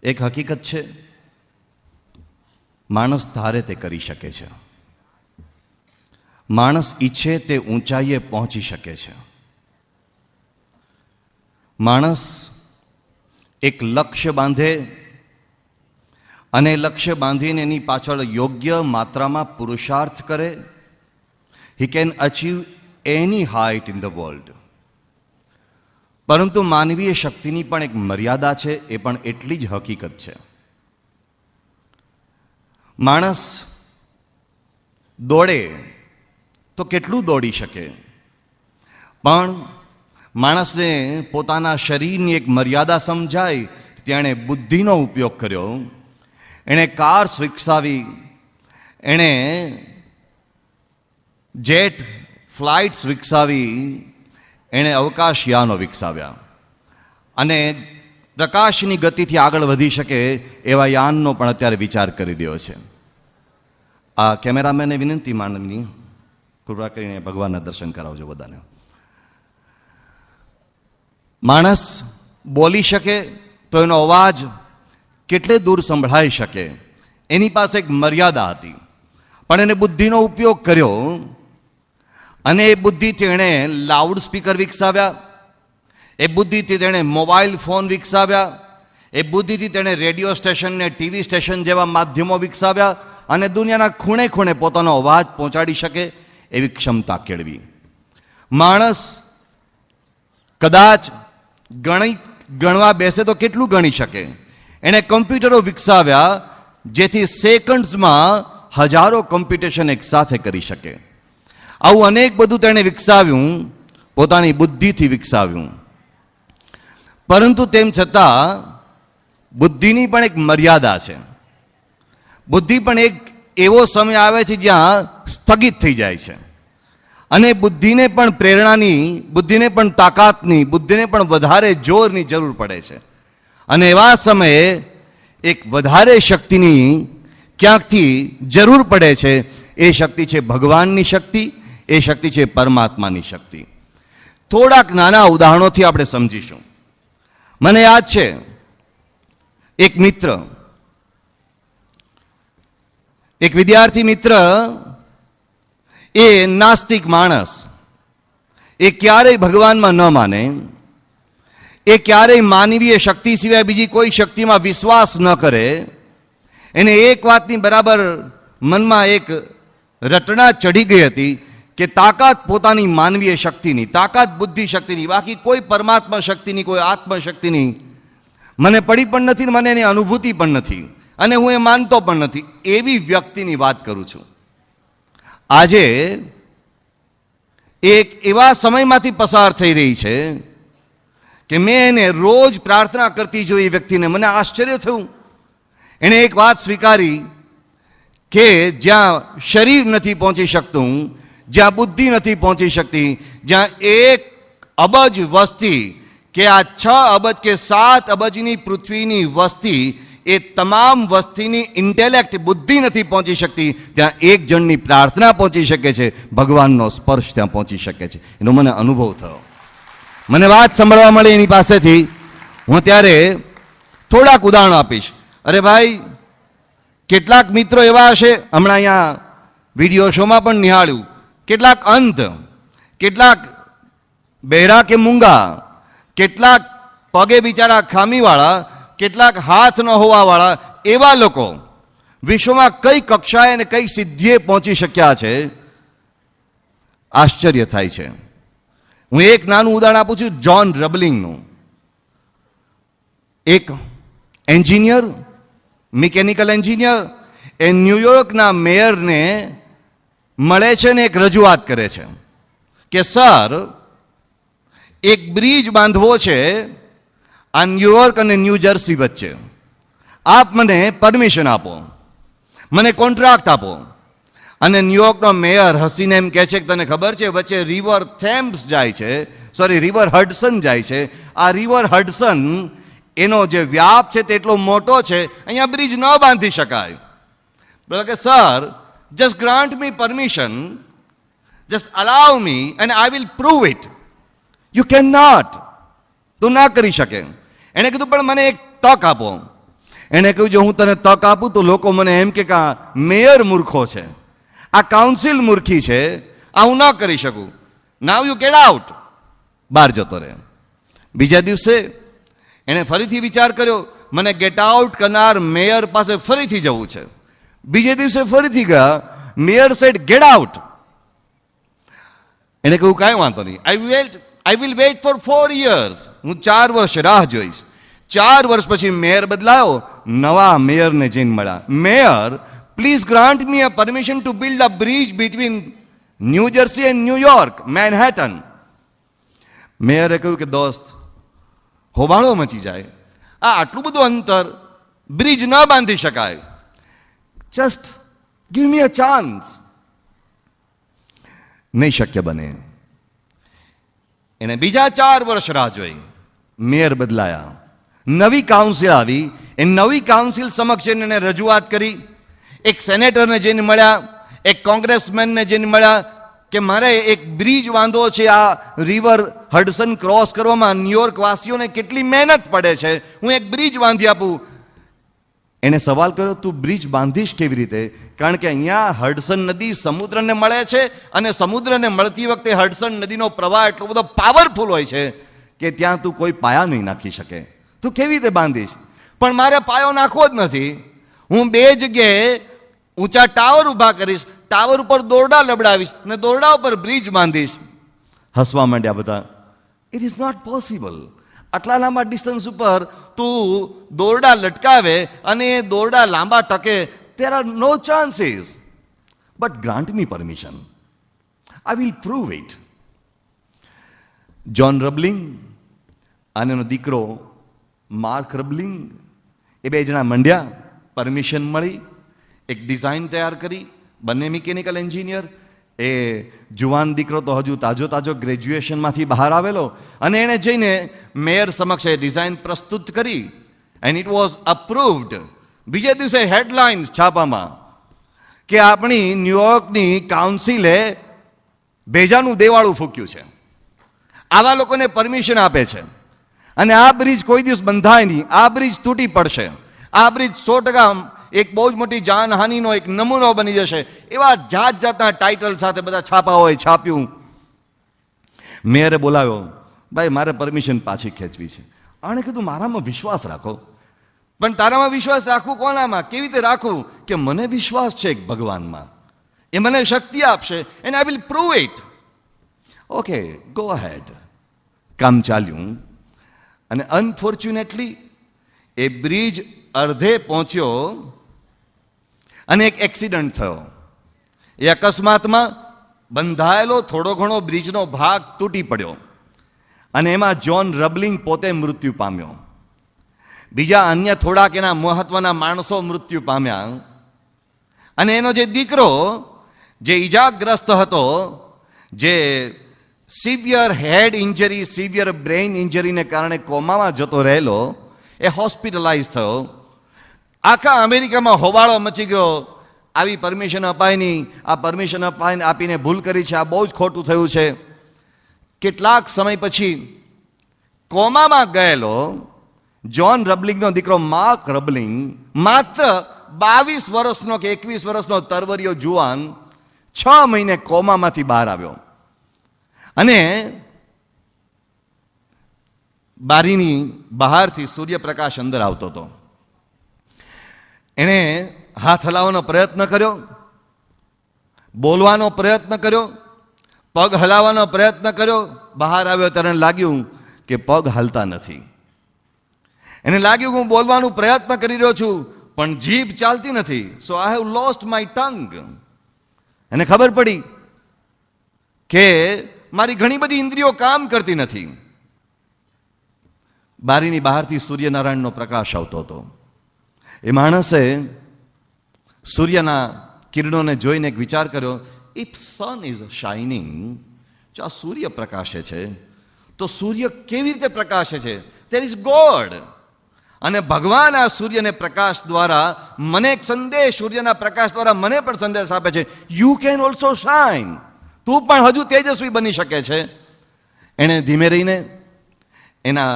એક હકીકત છે, માણસ ધારે તે કરી શકે છે. માણસ ઈચ્છે તે ઊંચાઈએ પહોંચી શકે છે. માણસ એક લક્ષ્ય બાંધે અને લક્ષ્ય બાંધીને એની પાછળ યોગ્ય માત્રામાં પુરુષાર્થ કરે, he can achieve any height in the world. પરંતુ માનવીય શક્તિની પણ એક મર્યાદા છે, એ પણ એટલી જ હકીકત છે. માણસ દોડે તો કેટલું દોડી શકે, પણ માણસને પોતાના શરીરની એક મર્યાદા સમજાય. તેણે બુદ્ધિનો ઉપયોગ કર્યો, એણે કાર્સ વિકસાવી, એણે જેટ ફ્લાઇટ્સ વિકસાવી, એણે અવકાશયાનો વિકસાવ્યા અને પ્રકાશની ગતિથી આગળ વધી શકે એવા યાનનો પણ અત્યારે વિચાર કરી રહ્યો છે. આ કેમેરામેનને વિનંતી માનની, કૃપા કરીને ભગવાનના દર્શન કરાવજો બધાને. માણસ બોલી શકે તો એનો અવાજ કેટલે દૂર સંભળાઈ શકે, એની પાસે એક મર્યાદા હતી. પણ એને બુદ્ધિનો ઉપયોગ કર્યો અને એ બુદ્ધિથી એણે લાઉડ સ્પીકર વિકસાવ્યા, એ બુદ્ધિથી તેણે મોબાઈલ ફોન વિકસાવ્યા, એ બુદ્ધિથી તેણે રેડિયો સ્ટેશન ને ટીવી સ્ટેશન જેવા માધ્યમો વિકસાવ્યા અને દુનિયાના ખૂણે ખૂણે પોતાનો અવાજ પહોંચાડી શકે એવી ક્ષમતા કેળવી. માણસ કદાચ ગણવા બેસે તો કેટલું ગણી શકે. એણે કમ્પ્યુટરો વિકસાવ્યા જેથી સેકન્ડ્સમાં હજારો કમ્પ્યુટેશન એક સાથે કરી શકે. આવું અનેક બધું તેણે વિકસાવ્યું, પોતાની બુદ્ધિથી વિકસાવ્યું. પરંતુ તેમ છતાં બુદ્ધિની પણ એક મર્યાદા છે. બુદ્ધિ પણ એક એવો સમય આવે છે જ્યાં સ્થગિત થઈ જાય છે અને બુદ્ધિને પણ પ્રેરણાની, બુદ્ધિને પણ તાકાતની, બુદ્ધિને પણ વધારે જોરની જરૂર પડે છે. અને એવા સમયે એક વધારે શક્તિની ક્યાંકથી જરૂર પડે છે. એ શક્તિ છે ભગવાનની શક્તિ, એ શક્તિ છે પરમાત્માની શક્તિ. થોડાક નાના ઉદાહરણોથી આપણે સમજીશું. મને યાદ છે એક મિત્ર, એક વિદ્યાર્થી મિત્ર, એ નાસ્તિક માણસ, એ ક્યારેય ભગવાનમાં ન માને, એ ક્યારેય માનવીય શક્તિ સિવાય બીજી કોઈ શક્તિમાં વિશ્વાસ ન કરે. એને એક વાતની બરાબર મનમાં એક રટણા ચઢી ગઈ હતી કે તાકાત પોતાની માનવીય શક્તિની, તાકાત બુદ્ધિ શક્તિની, બાકી કોઈ પરમાત્મા શક્તિની, કોઈ આત્મશક્તિની મને પડી પણ નથી, મને એની અનુભૂતિ પણ નથી અને હું એ માનતો પણ નથી. એવી વ્યક્તિની વાત કરું છું. આજે એક એવા સમયમાંથી પસાર થઈ રહી છે કે મેં એને રોજ પ્રાર્થના કરતી જોઈ. વ્યક્તિને મને આશ્ચર્ય થયું. એણે એક વાત સ્વીકારી કે જ્યાં શરીર નથી પહોંચી શકતું, જ્યાં બુદ્ધિ નથી પહોંચી શકતી, જ્યાં 1 અબજ વસ્તી કે આ 6 અબજ કે 7 અબજની પૃથ્વીની વસ્તી, એ તમામ વસ્તીની ઇન્ટેલેક્ટ બુદ્ધિ નથી પહોંચી શકતી, ત્યાં એક જણની પ્રાર્થના પહોંચી શકે છે, ભગવાનનો સ્પર્શ ત્યાં પહોંચી શકે છે. એનો મને અનુભવ થયો. મને વાત સાંભળવા મળી એની પાસેથી. હું ત્યારે થોડાક ઉદાહરણો આપીશ. અરે ભાઈ, કેટલાક મિત્રો એવા હશે, હમણાં અહીંયા વિડીયો શોમાં પણ નિહાળ્યું, કેટલાક અંધ, કેટલાક બહેરા કે મૂંગા, કેટલાક પગે બિચારા ખામીવાળા, કેટલાક હાથ ન હોવાવાળા, એવા લોકો વિશ્વમાં કઈ કક્ષાએ અને કઈ સિદ્ધિએ પહોંચી શક્યા છે, આશ્ચર્ય થાય છે. હું એક નાનું ઉદાહરણ આપું છું જ્હોન રબલિંગનું. એક એન્જિનિયર, મિકેનિકલ એન્જિનિયર, એ ન્યુયોર્કના મેયરને મળે છે ને એક રજૂઆત કરે છે કે સર, એક બ્રિજ બાંધવો છે આ ન્યુયોર્ક અને ન્યૂ જર્સી વચ્ચે. આપ મને પરમિશન આપો, મને કોન્ટ્રાક્ટ આપો. અને ન્યુયોર્કનો મેયર હસીને એમ કહે છે કે તને ખબર છે વચ્ચે રિવર થેમ્સ જાય છે, સોરી રિવર હડસન જાય છે. આ રિવર હડસન એનો જે વ્યાપ છે તે એટલો મોટો છે, અહીંયા બ્રિજ ન બાંધી શકાય. બોલે કે sir, just grant me permission, just allow me and I will prove it. You can not, તું ના કરી શકે. એણે કીધું પણ મને એક તક આપો. એણે કહ્યું જો હું તને તક આપું તો લોકો મને એમ કે આ મેયર મૂર્ખો છે, આ કાઉન્સિલ મૂર્ખી છે, આ હું ન કરી શકું. Now you get out. બહાર જતો રહે. બીજા દિવસે એણે ફરીથી વિચાર કર્યો, મને ગેટ આઉટ કરનાર મેયર પાસે ફરીથી જવું છે. બીજે દિવસે ફરીથી ગયા. Mayor said get out. એણે કહ્યું કાંઈ વાંધો નહીં, I will wait for 4 years. હું 4 વર્ષ રાહ જોઈશ. 4 વર્ષ પછી મેયર બદલાયો, નવા મેયરને જઈને મળ્યા. Mayor, please grant me a permission to build a bridge between New Jersey and New York, Manhattan. મેયરે કહ્યું કે દોસ્ત, હોબાળો મચી જાય, આ આટલું બધું અંતર બ્રિજ ન બાંધી શકાય. જસ્ટ ગીવ મી અ ચાન્સ. નહીં શક્ય બને. એને બીજા 4 વર્ષ રાહ જોઈ. મેયર બદલાયા, નવી કાઉન્સિલ આવી. એ નવી કાઉન્સિલ સમક્ષ એને રજૂઆત કરી. એક સેનેટરને જઈને મળ્યા, એક કોંગ્રેસમેનને જઈને મળ્યા કે મારે એક બ્રિજ બાંધવો છે, આ રિવર હડસન ક્રોસ કરવામાં ન્યુયોર્ક વાસીઓને કેટલી મહેનત પડે છે, હું એક બ્રિજ બાંધી આપું. એને સવાલ કર્યો, તું બ્રિજ બાંધીશ કેવી રીતે? કારણ કે અહીંયા હડસન નદી સમુદ્રને મળે છે અને સમુદ્રને મળતી વખતે હડસન નદીનો પ્રવાહ એટલો બધો પાવરફુલ હોય છે કે ત્યાં તું કોઈ પાયા નહીં નાખી શકે. તું કેવી રીતે બાંધીશ? પણ મારે પાયો નાખવો જ નથી. હું 2 જગ્યાએ ઊંચા ટાવર ઊભા કરીશ, ટાવર ઉપર દોરડા લબડાવીશ અને દોરડા ઉપર બ્રિજ બાંધીશ. હસવા માંડ્યા બધા. It is not possible. આટલા લાંબા ડિસ્ટન્સ ઉપર તું દોરડા લટકાવે અને એ દોરડા લાંબા ટકે, there are no chances. But grant me permission. I will prove it. John Roebling અને એનો દીકરો માર્ક રબલિંગ, એ 2 જણા મંડ્યા. પરમિશન મળી, એક ડિઝાઇન તૈયાર કરી. બંને મિકેનિકલ એન્જિનિયર. એ જુવાન દીકરો તો હજુ તાજો ગ્રેજ્યુએશનમાંથી બહાર આવેલો, અને એણે જઈને મેયર સમક્ષ એ ડિઝાઇન પ્રસ્તુત કરી. And it was approved. બીજે દિવસે હેડલાઇન્સ છાપામાં કે આપણી ન્યુયોર્કની કાઉન્સિલે ભેજાનું દેવાળું ફૂક્યું છે, આવા લોકોને પરમિશન આપે છે, અને આ બ્રિજ કોઈ દિવસ બંધાય નહીં, આ બ્રિજ તૂટી પડશે, આ બ્રિજ 100% એક બહુ જ મોટી જાનહાનિનો એક નમૂનો બની જશે. એવા જાતના ટાઇટલ સાથે બધા છાપાઓએ છાપ્યું. મેયરે બોલાવ્યો, ભાઈ મારે પરમિશન પાછી ખેંચવી છે. આણે કીધું મારામાં વિશ્વાસ રાખો. પણ તારામાં વિશ્વાસ રાખવું કોનામાં? કેવી રીતે રાખવું? કે મને વિશ્વાસ છે એક ભગવાનમાં, એ મને શક્તિ આપશે, and I will prove it. Okay, go ahead. કામ ચાલ્યું, અને અનફોર્ચ્યુનેટલી એ બ્રિજ અડધે પહોંચ્યો અને એક એક્સિડન્ટ થયો. એ અકસ્માતમાં બંધાયેલો થોડો ઘણો બ્રિજનો ભાગ તૂટી પડ્યો, અને એમાં જ્હોન રબલિંગ પોતે મૃત્યુ પામ્યો. બીજા અન્ય થોડાક એના મહત્વના માણસો મૃત્યુ પામ્યા. અને એનો જે દીકરો જે ઈજાગ્રસ્ત હતો, જે સિવિયર હેડ ઇન્જરી, સિવિયર બ્રેઇન ઇન્જરીને કારણે કોમામાં જતો રહેલો, એ હોસ્પિટલાઇઝ થયો. આખા અમેરિકામાં હોબાળો મચી ગયો. આવી પરમિશન અપાય નહીં, આ પરમિશન આપીને ભૂલ કરી છે, આ બહુ જ ખોટું થયું છે. કેટલાક સમય પછી કોમામાં ગયેલો જ્હોન રબલિંગનો દીકરો માર્ક રબલિંગ, માત્ર 22 વર્ષનો કે 21 વર્ષનો તરવરિયો જુવાન, 6 મહિને કોમામાંથી બહાર આવ્યો. અને બારીની બહારથી સૂર્યપ્રકાશ અંદર આવતો હતો. એણે હાથ હલાવવાનો પ્રયત્ન કર્યો, બોલવાનો પ્રયત્ન કર્યો, પગ હલાવવાનો પ્રયત્ન કર્યો. બહાર આવ્યો ત્યારે લાગ્યું કે પગ હાલતા નથી. એને લાગ્યું કે હું બોલવાનો પ્રયત્ન કરી રહ્યો છું પણ જીભ ચાલતી નથી. So I have lost my tongue. એને ખબર પડી કે મારી ઘણી બધી ઇન્દ્રિયો કામ કરતી નથી. બારીની બહારથી સૂર્યનારાયણનો પ્રકાશ આવતો હતો. એ માણસે સૂર્યના કિરણોને જોઈને એક વિચાર કર્યો, ઇફ સન ઇઝ શાઇનિંગ, જો આ સૂર્ય પ્રકાશે છે તો સૂર્ય કેવી રીતે પ્રકાશે છે? There is God. અને ભગવાન આ સૂર્યને પ્રકાશ દ્વારા મને એક સંદેશ, સૂર્યના પ્રકાશ દ્વારા મને પણ સંદેશ આપે છે, યુ કેન ઓલ્સો શાઇન. તું પણ હજુ તેજસ્વી બની શકે છે. એણે ધીમે રહીને એના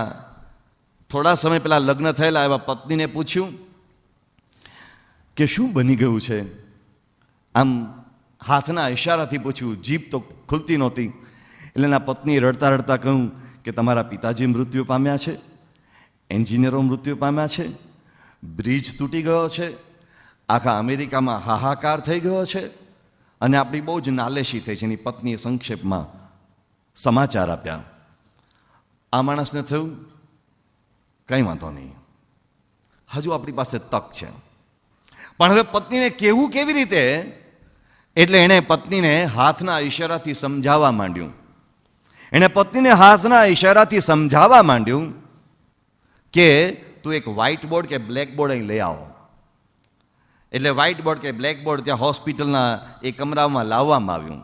થોડા સમય પહેલા લગ્ન થયેલા એવા પત્નીને પૂછ્યું કે શું બની ગયું છે. આમ હાથના ઇશારાથી પૂછ્યું, જીભ તો ખુલતી નહોતી. એટલે એના પત્નીએ રડતા રડતા કહ્યું કે તમારા પિતાજી મૃત્યુ પામ્યા છે, એન્જિનિયરો મૃત્યુ પામ્યા છે, બ્રિજ તૂટી ગયો છે, આખા અમેરિકામાં હાહાકાર થઈ ગયો છે અને આપણી બહુ જ નાલેશી થઈ છે. એની પત્નીએ સંક્ષેપમાં સમાચાર આપ્યા. આ માણસને થયું કંઈ વાંધો નહીં, હજુ આપણી પાસે તક છે. પણ હવે પત્નીને કહેવું કેવી રીતે? એટલે એણે પત્નીને હાથના ઈશારાથી સમજાવવા માંડ્યું. એણે પત્નીને હાથના ઈશારાથી સમજાવવા માંડ્યું કે તું એક વ્હાઇટ બોર્ડ કે બ્લેક બોર્ડ અહીં લઈ આવો. એટલે વ્હાઇટ બોર્ડ કે બ્લેક બોર્ડ ત્યાં હોસ્પિટલના એ કમરામાં લાવવામાં આવ્યું.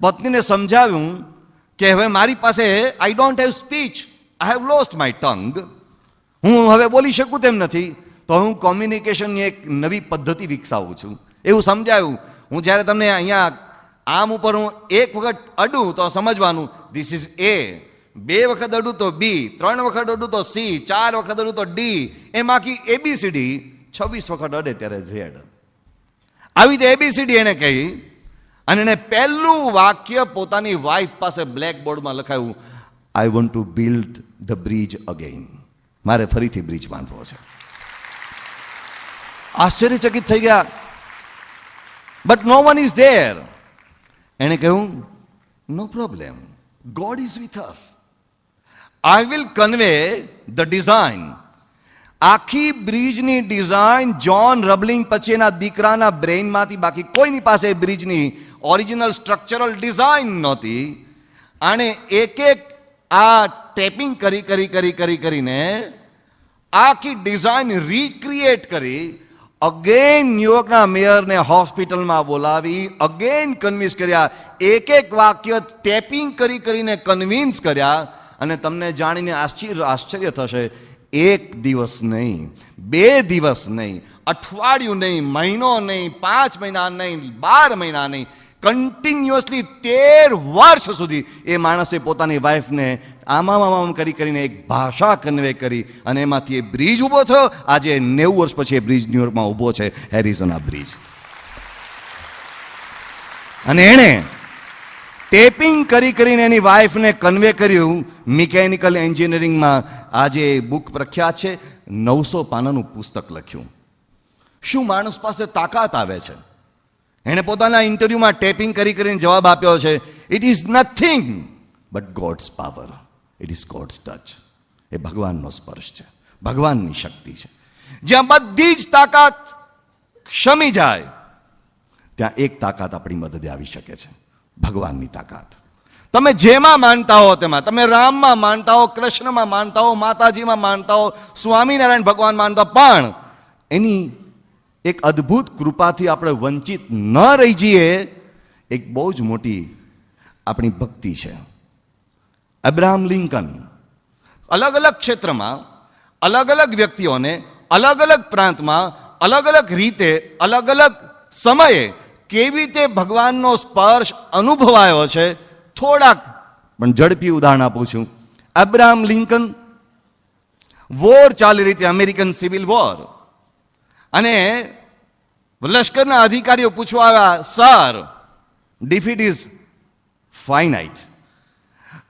પત્નીને સમજાવ્યું કે હવે મારી પાસે I don't have speech, I have lost my tongue. હું હવે બોલી શકું તેમ નથી, તો હું કોમ્યુનિકેશનની એક નવી પદ્ધતિ વિકસાવું છું. એવું સમજાયું. હું જ્યારે તમને અહીંયા આમ ઉપર હું એક વખત અડું તો સમજવાનું ધીસ ઇઝ એ, બે વખત અડું તો બી, 3 વખત અડું તો સી, 4 વખત અડું તો ડી, એમ આખી એબીસીડી 26 વખત અડે ત્યારે ઝેડ. આવી રીતે એબીસીડી એને કહી અને એને પહેલું વાક્ય પોતાની વાઇફ પાસે બ્લેક બોર્ડમાં લખાયું, I want to build the bridge again. મારે ફરીથી બ્રિજ બાંધવો છે. આશ્ચર્યચકિત થઈ ગયા. But no one is there. એણે કહ્યું, no problem, God is with us. I will convey the design. આખી બ્રિજની ડિઝાઇન જ્હોન રબલિંગ પછી એના દીકરાના બ્રેઇનમાંથી, બાકી કોઈની પાસે બ્રિજની ઓરિજિનલ સ્ટ્રક્ચરલ ડિઝાઇન નહોતી. આણે એક એક આ ટેપિંગ કરી કરી કરી કરી કરીને આખી ડિઝાઇન રિક્રિએટ કરી અગેન ન્યુયોર્કના મેયરને હોસ્પિટલમાં બોલાવી અગેન કન્વિન્સ કર્યા. એક એક વાક્ય ટેપિંગ કરી કરીને કન્વિન્સ કર્યા. અને તમને જાણીને આશ્ચર્ય થશે, એક દિવસ નહીં, 2 દિવસ નહીં, અઠવાડિયું નહીં, મહિનો નહીં, 5 મહિના નહીં, 12 મહિના નહીં, કન્ટિન્યુઅસલી 13 વર્ષ સુધી એ માણસે પોતાની વાઈફને આમ કરી કરીને એક ભાષા કન્વે કરી અને એમાંથી એ બ્રિજ ઊભો થયો. આજે 90 વર્ષ પછી એ બ્રિજ ન્યુયોર્કમાં ઊભો છે, હેરિઝોના બ્રિજ. અને એણે ટેપિંગ કરી કરીને એની વાઈફને કન્વે કર્યું. મિકેનિકલ એન્જિનિયરિંગમાં આજે બુક પ્રખ્યાત છે, 900 પાનાનું પુસ્તક લખ્યું. શું માણસ પાસે તાકાત આવે છે? એણે પોતાના ઇન્ટરવ્યુમાં ટેપિંગ કરી કરીને જવાબ આપ્યો છે, it is nothing but God's power, it is God's touch. એ ભગવાનનો સ્પર્શ છે, ભગવાનની શક્તિ છે. જ્યાં બધી જ તાકાત શમી જાય ત્યાં એક તાકાત આપણી મદદે આવી શકે છે, ભગવાનની તાકાત. તમે જેમાં માનતા હો તેમાં, તમે રામમાં માનતા હો, કૃષ્ણમાં માનતા હો, માતાજીમાં માનતા હો, સ્વામિનારાયણ ભગવાન માનતા હો, પણ એની એક અદ્ભુત કૃપાથી આપણે વંચિત ન રહી જઈએ, એક બહુ જ મોટી આપણી ભક્તિ છે. અબ્રાહમ લિંકન અલગ અલગ ક્ષેત્રમાં અલગ અલગ વ્યક્તિઓને અલગ અલગ પ્રાંતમાં અલગ અલગ રીતે અલગ અલગ સમયે કેવી રીતે ભગવાનનો સ્પર્શ અનુભવાયો છે, થોડાક પણ ઝડપી ઉદાહરણ આપું છું. અબ્રાહમ લિંકન, વોર ચાલી રહી હતી, અમેરિકન સિવિલ વોર, અને લશ્કરના અધિકારીઓ પૂછવા આવ્યા, સર ડિફીટ ઇઝ ફાઇનાઇટ,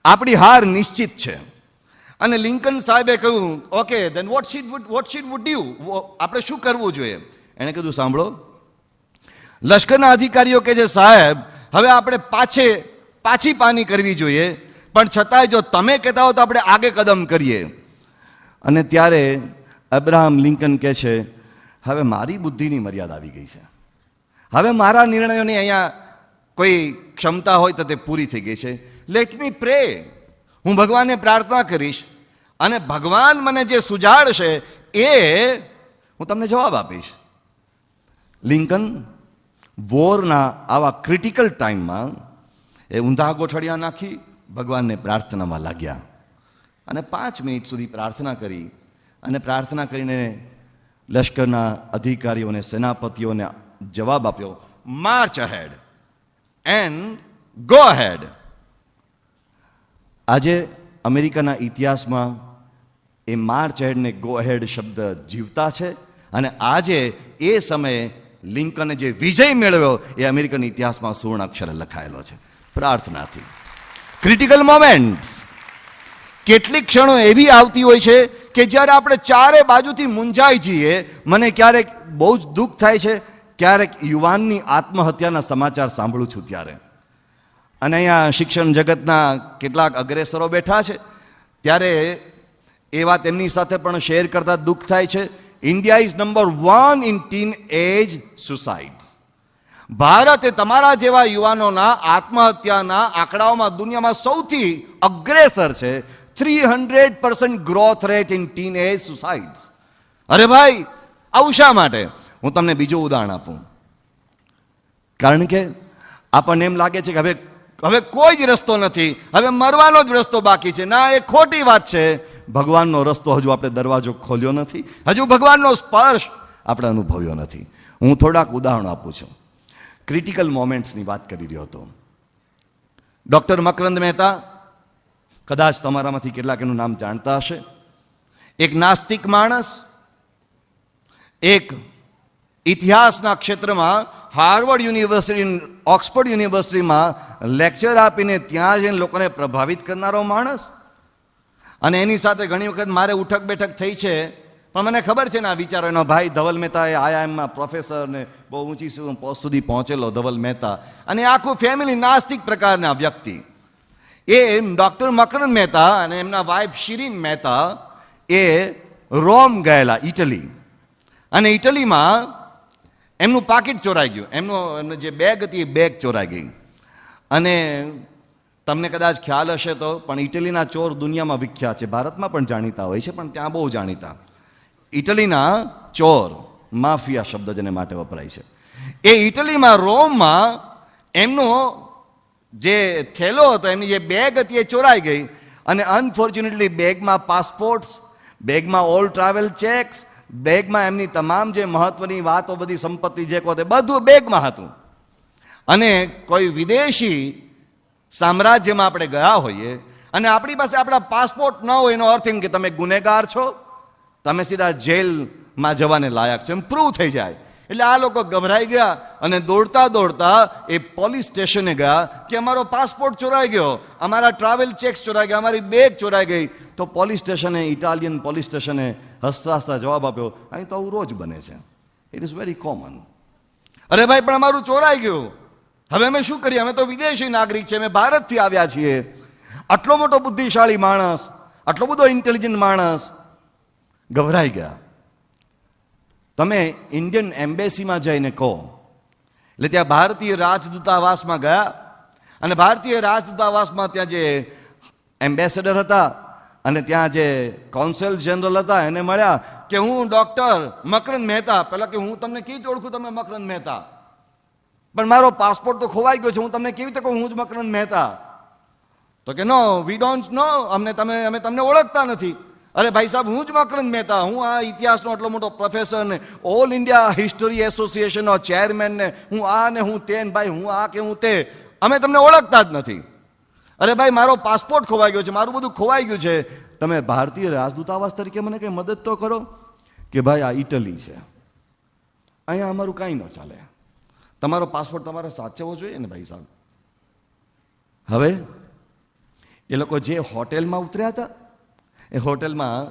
આપણી હાર નિશ્ચિત છે. અને લિંકન સાહેબે કહ્યું, okay then what should would do, આપણે શું કરવું જોઈએ? એણે કીધું, સાંભળો, લશ્કરના અધિકારીઓ કે છે, સાહેબ હવે આપણે પાછી પાની કરવી જોઈએ, પણ છતાંય જો તમે કહેતા હો તો આપણે આગે કદમ કરીએ. અને ત્યારે અબ્રાહમ લિંકન કહે છે, હવે મારી બુદ્ધિની મર્યાદા આવી ગઈ છે, હવે મારા નિર્ણયોની અહીંયા કોઈ ક્ષમતા હોય તો તે પૂરી થઈ ગઈ છે. લેટ મી પ્રે, હું ભગવાનને પ્રાર્થના કરીશ અને ભગવાન મને જે સુજાડશે એ હું તમને જવાબ આપીશ. લિંકન વોરના આવા ક્રિટિકલ ટાઈમમાં એ ઊંધા ગોઠડિયા નાખી ભગવાનને પ્રાર્થનામાં લાગ્યા અને 5 મિનિટ સુધી પ્રાર્થના કરી. અને પ્રાર્થના કરીને લશ્કરના અધિકારીઓને, સેનાપતિઓને જવાબ આપ્યો, March ahead and go ahead. આજે અમેરિકાના ઇતિહાસમાં એ માર્ચ અહેડ ને ગો અહેડ શબ્દ જીવતા છે અને આજે એ સમયે લિંકને જે વિજય મેળવ્યો એ અમેરિકન ઇતિહાસમાં સુવર્ણ અક્ષરે લખાયેલો છે. પ્રાર્થનાથી ક્રિટિકલ મોમેન્ટ્સ, કેટલીક ક્ષણો એવી આવતી હોય છે કે જ્યારે આપણે ચારે બાજુથી મૂંઝાઈ જઈએ. મને ક્યારેક બહુ જ દુઃખ થાય છે, ક્યારેક યુવાનની આત્મહત્યાના સમાચાર સાંભળું છું ત્યારે. અને અહીંયા શિક્ષણ જગતના કેટલાક અગ્રેસરો બેઠા છે, ત્યારે એ વાત એમની સાથે પણ શેર કરતા દુઃખ થાય છે. India is number 1 in teenage suicide. Bharat એ તમારા જેવા યુવાનોના આત્મહત્યાના આંકડાઓમાં દુનિયામાં સૌથી અગ્રેસર છે. 300% ગ્રોથ રેટ ઇન ટીન એજ સુસાઇડ્સ. અરે ભાઈ, આવું શા માટે? હું તમને બીજું ઉદાહરણ આપું. કારણ કે આપણને એમ લાગે છે કે હવે કોઈ જ રસ્તો નથી, હવે મરવાનો જ રસ્તો બાકી છે. ના, એ ખોટી વાત છે. ભગવાનનો રસ્તો હજુ આપણે દરવાજો ખોલ્યો નથી, હજુ ભગવાનનો સ્પર્શ આપણે અનુભવ્યો નથી. હું થોડાક ઉદાહરણો આપું છું. ક્રિટિકલ મોમેન્ટ્સની વાત કરી રહ્યો હતો. ડૉક્ટર મકરંદ મહેતા, કદાચ તમારામાંથી કેટલાક એનું નામ જાણતા હશે. એક નાસ્તિક માણસ, એક ઇતિહાસના ક્ષેત્રમાં હાર્વર્ડ યુનિવર્સિટી, ઓક્સફર્ડ યુનિવર્સિટીમાં લેક્ચર આપીને ત્યાં જઈને લોકોને પ્રભાવિત કરનારો માણસ. અને એની સાથે ઘણી વખત મારે ઉઠક બેઠક થઈ છે, પણ મને ખબર છે ને આ વિચારો એનો ભાઈ ધવલ મહેતા એ આઈઆઈએમમાં પ્રોફેસર ને બહુ ઊંચી પોસ્ટ સુધી પહોંચેલો ધવલ મહેતા, અને આખું ફેમિલી નાસ્તિક પ્રકારના વ્યક્તિ. એ ડૉક્ટર મકરંદ મહેતા અને એમના વાઇફ શિરીન મહેતા એ રોમ ગયેલા, ઇટલી. અને ઇટલીમાં એમનું પાકીટ ચોરાઈ ગયું, એમનું જે બેગ હતી એ બેગ ચોરાઈ ગઈ. અને તમને કદાચ ખ્યાલ હશે તો, પણ ઇટલીના ચોર દુનિયામાં વિખ્યાત છે, ભારતમાં પણ જાણીતા હોય છે, પણ ત્યાં બહુ જાણીતા. ઇટલીના ચોર, માફિયા શબ્દ જેને માટે વપરાય છે. એ ઇટલીમાં રોમમાં એમનો જે થેલો હતો, એમની જે બેગ હતી એ ચોરાઈ ગઈ. અને અનફોર્ચ્યુનેટલી બેગમાં પાસપોર્ટ્સ, બેગમાં ઓલ ટ્રાવેલ ચેક્સ, બેગમાં એમની તમામ જે મહત્વની વાતો, બધી સંપત્તિ જે કહો તે બધું બેગમાં હતું. અને કોઈ વિદેશી સામ્રાજ્યમાં આપણે ગયા હોઈએ અને આપણી પાસે આપણા પાસપોર્ટ ન હોય, એનો અર્થ એમ કે તમે ગુનેગાર છો, તમે સીધા જેલમાં જવાને લાયક છો, એમ પ્રૂવ થઈ જાય. એટલે આ લોકો ગભરાઈ ગયા અને દોડતા દોડતા એ પોલીસ સ્ટેશને ગયા કે અમારો પાસપોર્ટ ચોરાઈ ગયો, અમારા ટ્રાવેલ ચેક્સ ચોરાઈ ગયા, અમારી બેગ ચોરાઈ ગઈ. તો પોલીસ સ્ટેશને, ઇટાલિયન પોલીસ સ્ટેશને હસતા હસતા જવાબ આપ્યો, અહીં તો આવું રોજ બને છે, ઇટ ઇઝ વેરી કોમન. અરે ભાઈ, પણ અમારું ચોરાઈ ગયું, હવે અમે શું કરીએ? અમે તો વિદેશી નાગરિક છે, અમે ભારતથી આવ્યા છીએ. આટલો મોટો બુદ્ધિશાળી માણસ, આટલો બધો ઇન્ટેલિજન્ટ માણસ ગભરાઈ ગયા. તમે ઇન્ડિયન એમ્બેસીમાં જઈને કહો, એટલે ત્યાં ભારતીય રાજદૂતાવાસમાં ગયા અને ભારતીય રાજદૂતાવાસમાં ત્યાં જે એમ્બેસેડર હતા અને ત્યાં જે કોન્સલ જનરલ હતા એને મળ્યા કે હું ડૉક્ટર મકરંદ મહેતા. પહેલા કે હું તમને કેવી રીતે ઓળખું, તમે મકરંદ મહેતા? પણ મારો પાસપોર્ટ તો ખોવાઈ ગયો છે, હું તમને કેવી રીતે કહું હું જ મકરંદ મહેતા? તો કે નો, વી ડોન્ટ નો, અમે તમને ઓળખતા નથી. અરે ભાઈ સાહેબ, હું જ મકરંદ મહેતા, હું આ ઇતિહાસનો આટલો મોટો પ્રોફેસર ને ઓલ ઇન્ડિયા હિસ્ટોરી એસોસિએશનનો ચેરમેન ને હું આ ને હું તે, ભાઈ હું આ કે હું તે, અમે તમને ઓળખતા જ નથી. અરે ભાઈ, મારો પાસપોર્ટ ખોવાઈ ગયો છે, મારું બધું ખોવાઈ ગયું છે, તમે ભારતીય રાજદૂતાવાસ તરીકે મને કંઈ મદદ તો કરો. કે ભાઈ આ ઇટલી છે, અહીંયા અમારું કાંઈ ન ચાલે, તમારો પાસપોર્ટ તમારે સાચવવો જોઈએ ને ભાઈ સાહેબ. હવે એ લોકો જે હોટેલમાં ઉતર્યા હતા એ હોટેલમાં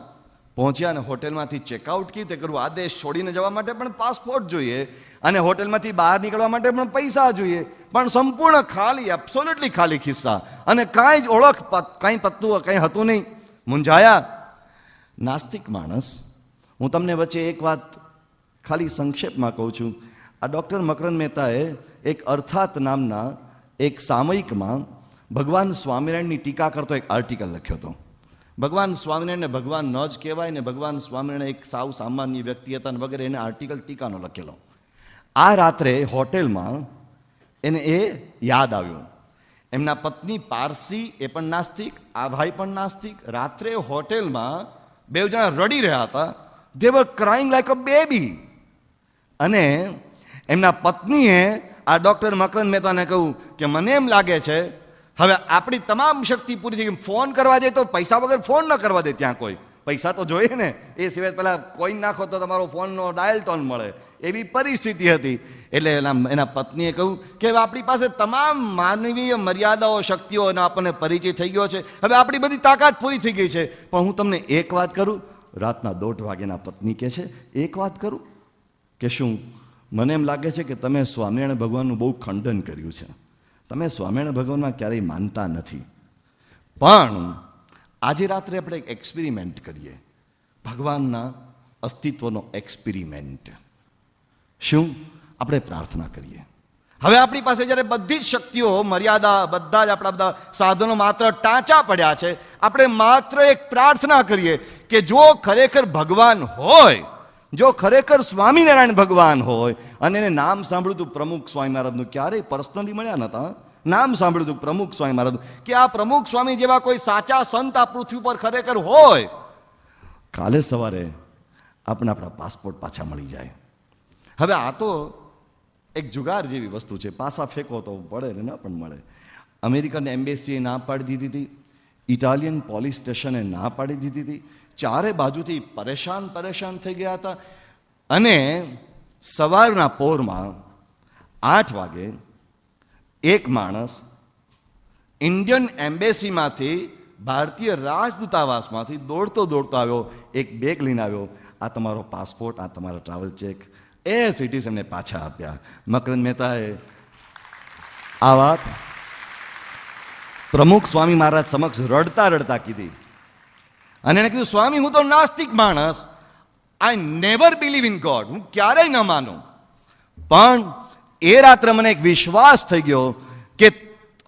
પહોંચ્યા અને હોટેલમાંથી ચેકઆઉટ કેવી રીતે કરવું, આ દેશ છોડીને જવા માટે પણ પાસપોર્ટ જોઈએ અને હોટેલમાંથી બહાર નીકળવા માટે પણ પૈસા જોઈએ, પણ સંપૂર્ણ ખાલી, એબ્સોલ્યુટલી ખાલી ખિસ્સા અને કાંઈ જ ઓળખ, કાંઈ પત્તું કંઈ હતું નહીં. મૂંઝાયા. નાસ્તિક માણસ. હું તમને વચ્ચે એક વાત ખાલી સંક્ષેપમાં કહું છું. આ ડૉક્ટર મકરંદ મહેતાએ એક અર્થાત નામના એક સામયિકમાં ભગવાન સ્વામિનારાયણની ટીકા કરતો એક આર્ટિકલ લખ્યો હતો. ભગવાન સ્વામિનારાયણને ભગવાન ન જ કહેવાય ને, ભગવાન સ્વામિનારાયણ એક સાવ સામાન્ય વ્યક્તિ હતા ને વગેરે, એને આર્ટિકલ ટીકાનો લખેલો. આ રાત્રે હોટેલમાં એને એ યાદ આવ્યું. એમના પત્ની પારસી, એ પણ નાસ્તિક, આ ભાઈ પણ નાસ્તિક. રાત્રે હોટેલમાં બે જણા રડી રહ્યા હતા. દે વર ક્રાઇંગ લાઈક અ બેબી. અને એમના પત્નીએ આ ડૉક્ટર મકરંદ મહેતાને કહ્યું કે મને એમ લાગે છે હવે આપણી તમામ શક્તિ પૂરી થઈ ગઈ, ફોન કરવા જાય તો પૈસા વગર ફોન ન કરવા દે ત્યાં કોઈ, પૈસા તો જોઈએ ને, એ સિવાય પેલા કોઈન નાખો તો તમારો ફોનનો ડાયલ ટોન મળે, એવી પરિસ્થિતિ હતી. એટલે એના પત્નીએ કહ્યું કે હવે આપણી પાસે તમામ માનવીય મર્યાદાઓ, શક્તિઓનો આપણને પરિચય થઈ ગયો છે, હવે આપણી બધી તાકાત પૂરી થઈ ગઈ છે, પણ હું તમને એક વાત કરું. રાતના 1:30 વાગ્યાના પત્ની કહે છે, એક વાત કરું કે શું? મને એમ લાગે છે કે તમે સ્વામિનારાયણ ભગવાનનું બહુ ખંડન કર્યું છે, તમે સ્વામિનારાયણ ભગવાનમાં ક્યારેય માનતા નથી. પણ આજે રાત્રે આપણે એક એક્સપેરિમેન્ટ કરીએ, ભગવાનના અસ્તિત્વનો એક્સપેરિમેન્ટ. શું? આપણે પ્રાર્થના કરીએ. હવે આપણી પાસે જ્યારે બધી જ શક્તિઓ, મર્યાદા, બધા જ આપણા બધા સાધનો માત્ર ટાંચા પડ્યા છે, આપણે માત્ર એક પ્રાર્થના કરીએ કે જો ખરેખર ભગવાન હોય, જો ખરેખર સ્વામિનારાયણ ભગવાન હોય, અને એને નામ સાંભળ્યું હતું પ્રમુખ સ્વામી મહારાજનું, ક્યારેય પર્સનલી મળ્યા નતા, નામ સાંભળ્યું હતું પ્રમુખ સ્વામી મહારાજ, કે આ પ્રમુખ સ્વામી જેવા કોઈ સાચા સંત આ પૃથ્વી પર ખરેખર હોય, કાલે સવારે આપણે આપણા પાસપોર્ટ પાછા મળી જાય. હવે આ તો એક જુગાર જેવી વસ્તુ છે, પાછા ફેંકો તો પડે ને ન પણ મળે. અમેરિકન એમ્બેસીએ ના પાડી દીધી હતી, ઇટાલિયન પોલીસ સ્ટેશને ના પાડી દીધી હતી, ચારે બાજુથી પરેશાન થઈ ગયા હતા. અને સવારના પોરમાં 8 વાગે એક માણસ ઇન્ડિયન એમ્બેસીમાંથી, ભારતીય રાજદૂતાવાસમાંથી દોડતો આવ્યો, એક બેગ લઈને આવ્યો. આ તમારો પાસપોર્ટ, આ તમારા ટ્રાવેલ ચેક. સિટીઝ એમને પાછા આપ્યા. મકરંદ મહેતાએ આ વાત પ્રમુખ સ્વામી મહારાજ સમક્ષ રડતા કીધી. અને એણે કીધું, સ્વામી, હું તો નાસ્તિક માણસ, I never believe in God, હું ક્યારેય ન માનું, પણ એ રાત્રે મને એક વિશ્વાસ થઈ ગયો કે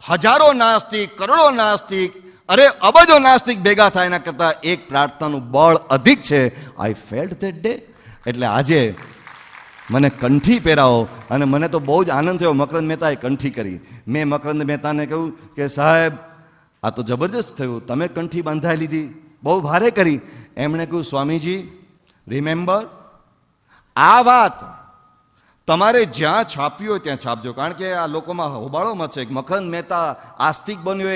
હજારો નાસ્તિક, કરોડો નાસ્તિક, અરે અબજો નાસ્તિક ભેગા થાય એના કરતાં એક પ્રાર્થનાનું બળ અધિક છે. આઈ ફેલ્ટ ધેટ ડે. એટલે આજે મને કંઠી પહેરાવો. અને મને તો બહુ જ આનંદ થયો. મકરંદ મહેતાએ કંઠી કરી. મેં મકરંદ મહેતાને કહ્યું કે સાહેબ, આ તો જબરજસ્ત થયું, તમે કંઠી બાંધાઈ લીધી, બહુ ભારે કરી. એમણે કહ્યું, સ્વામીજી રિમેમ્બર, આ વાત તમારે જ્યાં છાપવી હોય ત્યાં છાપજો, કારણ કે આ લોકોમાં હોબાળો મચે. મકરંદ મહેતા આસ્તિક બન્યો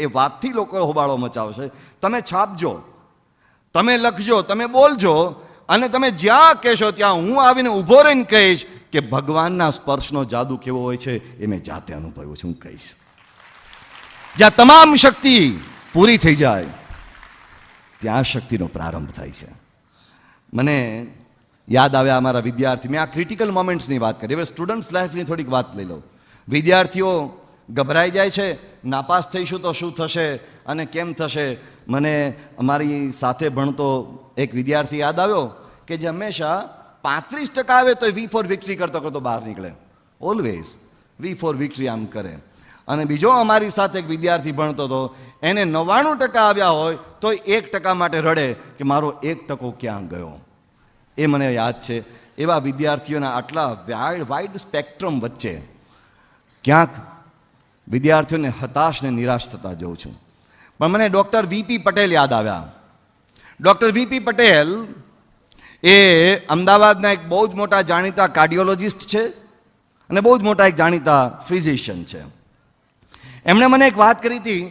એ વાતથી લોકો હોબાળો મચાવશે. તમે છાપજો, તમે લખજો, તમે બોલજો, અને તમે જ્યાં કહેશો ત્યાં હું આવીને ઊભો રહીને કહીશ કે ભગવાનના સ્પર્શનો જાદુ કેવો હોય છે એ મેં જાતે અનુભવ્યું છે. હું કહીશ, જ્યાં તમામ શક્તિ પૂરી થઈ જાય ત્યાં શક્તિનો પ્રારંભ થાય છે. મને યાદ આવ્યા અમારા વિદ્યાર્થી, મેં આ ક્રિટિકલ મોમેન્ટ્સની વાત કરી, હવે સ્ટુડન્ટ્સ લાઈફની થોડીક વાત લઈ લઉં. વિદ્યાર્થીઓ ગભરાઈ જાય છે, નાપાસ થઈશું તો શું થશે અને કેમ થશે. મને અમારી સાથે ભણતો એક વિદ્યાર્થી યાદ આવ્યો કે જે હંમેશા 35% આવે તો વી ફોર વિક્ટરી કરતો બહાર નીકળે, ઓલવેઝ વી ફોર વિક્ટરી આમ કરે. અને બીજો અમારી સાથે એક વિદ્યાર્થી ભણતો હતો, એને 99% આવ્યા હોય તો 1% માટે રડે કે મારો 1% ક્યાં ગયો. એ મને યાદ છે. એવા વિદ્યાર્થીઓના આટલા વાઇડ સ્પેક્ટ્રમ વચ્ચે ક્યાંક વિદ્યાર્થીઓને હતાશ ને નિરાશ થતા જોઉં છું. પણ મને ડૉક્ટર વીપી પટેલ યાદ આવ્યા. ડૉક્ટર વીપી પટેલ એ અમદાવાદના એક બહુ જ મોટા જાણીતા કાર્ડિયોલોજિસ્ટ છે અને બહુ જ મોટા એક જાણીતા ફિઝિશિયન છે. એમણે મને એક વાત કરી હતી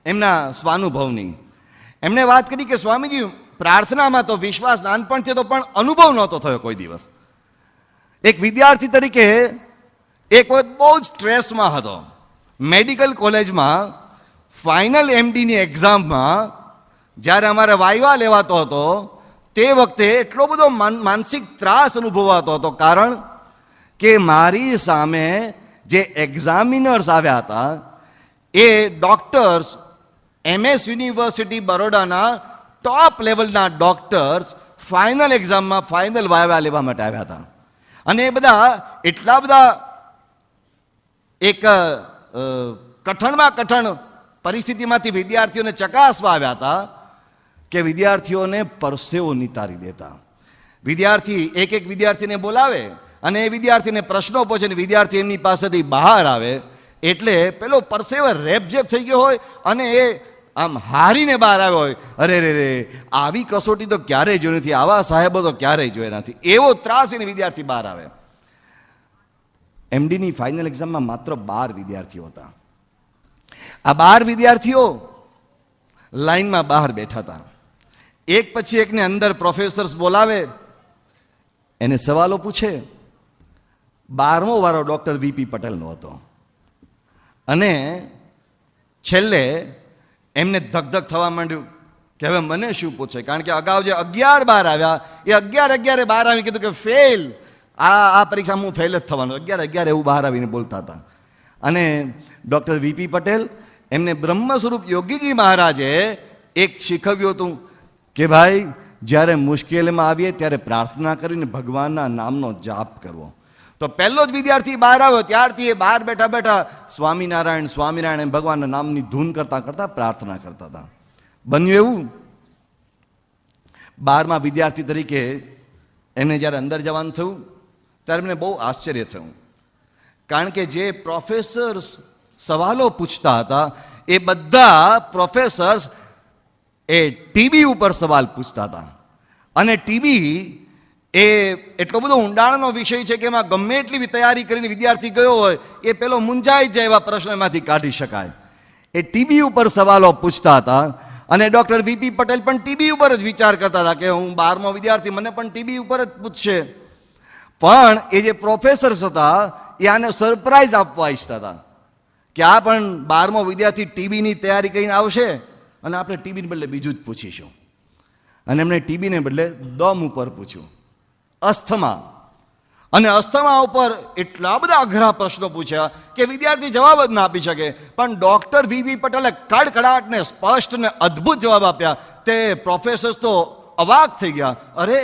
એમના સ્વાનુભવની. એમણે વાત કરી કે સ્વામીજી, પ્રાર્થનામાં તો વિશ્વાસ નાનપણથી હતો, પણ અનુભવ નહોતો થયો કોઈ દિવસ. એક વિદ્યાર્થી તરીકે એક વખત બહુ જ સ્ટ્રેસમાં હતો. મેડિકલ કોલેજમાં ફાઇનલ એમડીની એક્ઝામમાં જ્યારે અમારે વાયવા લેવાતો હતો તે વખતે એટલો બધો માનસિક ત્રાસ અનુભવાતો હતો, કારણ કે મારી સામે જે એક્ઝામિનર્સ આવ્યા હતા એ ડોક્ટર્સ, MS યુનિવર્સિટી બરોડાના ટોપ લેવલના ડોક્ટર્સ ફાઇનલ એક્ઝામમાં ફાઇનલ વાયવા લેવા માટે આવ્યા હતા. અને એ બધા એટલા બધા એક કઠણ પરિસ્થિતિમાંથી વિદ્યાર્થીઓને ચકાસવા આવ્યા હતા કે વિદ્યાર્થીઓને પરસેવો નિતારી દેતા. વિદ્યાર્થી એક વિદ્યાર્થીને બોલાવે અને એ વિદ્યાર્થીને પ્રશ્નો પૂછે અને વિદ્યાર્થી એમની પાસેથી બહાર આવે એટલે પેલો પરસેવો રેપઝેપ થઈ ગયો હોય અને એ આમ હારીને બહાર આવ્યો હોય. અરે રે, આવી કસોટી તો ક્યારેય જોઈ નથી, આવા સાહેબો તો ક્યારેય જોયા નથી. એવો ત્રાસ એને વિદ્યાર્થી બહાર આવે. એમડીની ફાઇનલ એક્ઝામમાં માત્ર 12 વિદ્યાર્થીઓ હતા. આ 12 વિદ્યાર્થીઓ લાઈનમાં બહાર બેઠા હતા. એક પછી એકને અંદર પ્રોફેસર્સ બોલાવે, એને સવાલો પૂછે. 12મો વારો ડૉક્ટર વીપી પટેલનો હતો અને છેલ્લે એમને ધકધક થવા માંડ્યું કે હવે મને શું પૂછે, કારણ કે અગાઉ જે 11 બાર આવ્યા એ 11 બાર આવી કીધું કે ફેલ, આ પરીક્ષામાં હું ફેલ જ થવાનો, 11 એવું બહાર આવીને બોલતા હતા. અને ડૉક્ટર વીપી પટેલ એમને બ્રહ્મ સ્વરૂપ યોગીજી મહારાજે એક શીખવ્યું હતું કે ભાઈ જ્યારે મુશ્કેલીમાં આવીએ ત્યારે પ્રાર્થના કરીને ભગવાનના નામનો જાપ કરવો. તો પહેલો જ વિદ્યાર્થી બહાર આવ્યો ત્યારથી એ બહાર બેઠા બેઠા સ્વામિનારાયણ સ્વામિનારાયણ ભગવાનના નામની ધૂન કરતા કરતા પ્રાર્થના કરતા હતા. બન્યું એવું 12મા વિદ્યાર્થી તરીકે એમને જ્યારે અંદર જવાનું થયું ત્યારે મને બહુ આશ્ચર્ય થયું, કારણ કે જે પ્રોફેસર્સ સવાલો પૂછતા હતા એ બધા પ્રોફેસર્સ એ ટીબી ઉપર સવાલ પૂછતા હતા. અને ટીબી એ એટલો બધો ઊંડાણનો વિષય છે કે એમાં ગમે એટલી તૈયારી કરીને વિદ્યાર્થી ગયો હોય એ પેલો મૂંઝાઈ જાય એવા પ્રશ્ન એમાંથી કાઢી શકાય. એ ટીબી ઉપર સવાલો પૂછતા હતા. અને ડૉક્ટર વીપી પટેલ પણ ટીબી ઉપર જ વિચાર કરતા હતા કે હું 12મો વિદ્યાર્થી, મને પણ ટીબી ઉપર જ પૂછશે. પણ એ જે પ્રોફેસર્સ હતા એ આને સરપ્રાઈઝ આપવા ઈચ્છતા હતા કે આ પણ 12મો વિદ્યાર્થી ટીબીની તૈયારી કરીને આવશે અને આપણે ટીબીને બદલે બીજું જ પૂછીશું. અને એમણે ટીબીને બદલે દમ ઉપર પૂછ્યું, અસ્થમા. અને અસ્થમા ઉપર એટલા બધા અઘરા પ્રશ્નો પૂછ્યા કે વિદ્યાર્થી જવાબ જ ના આપી શકે. પણ ડૉક્ટર વીપી પટેલે કડકડાટને સ્પષ્ટ ને અદ્ભુત જવાબ આપ્યા. તે પ્રોફેસર્સ તો અવાક થઈ ગયા, અરે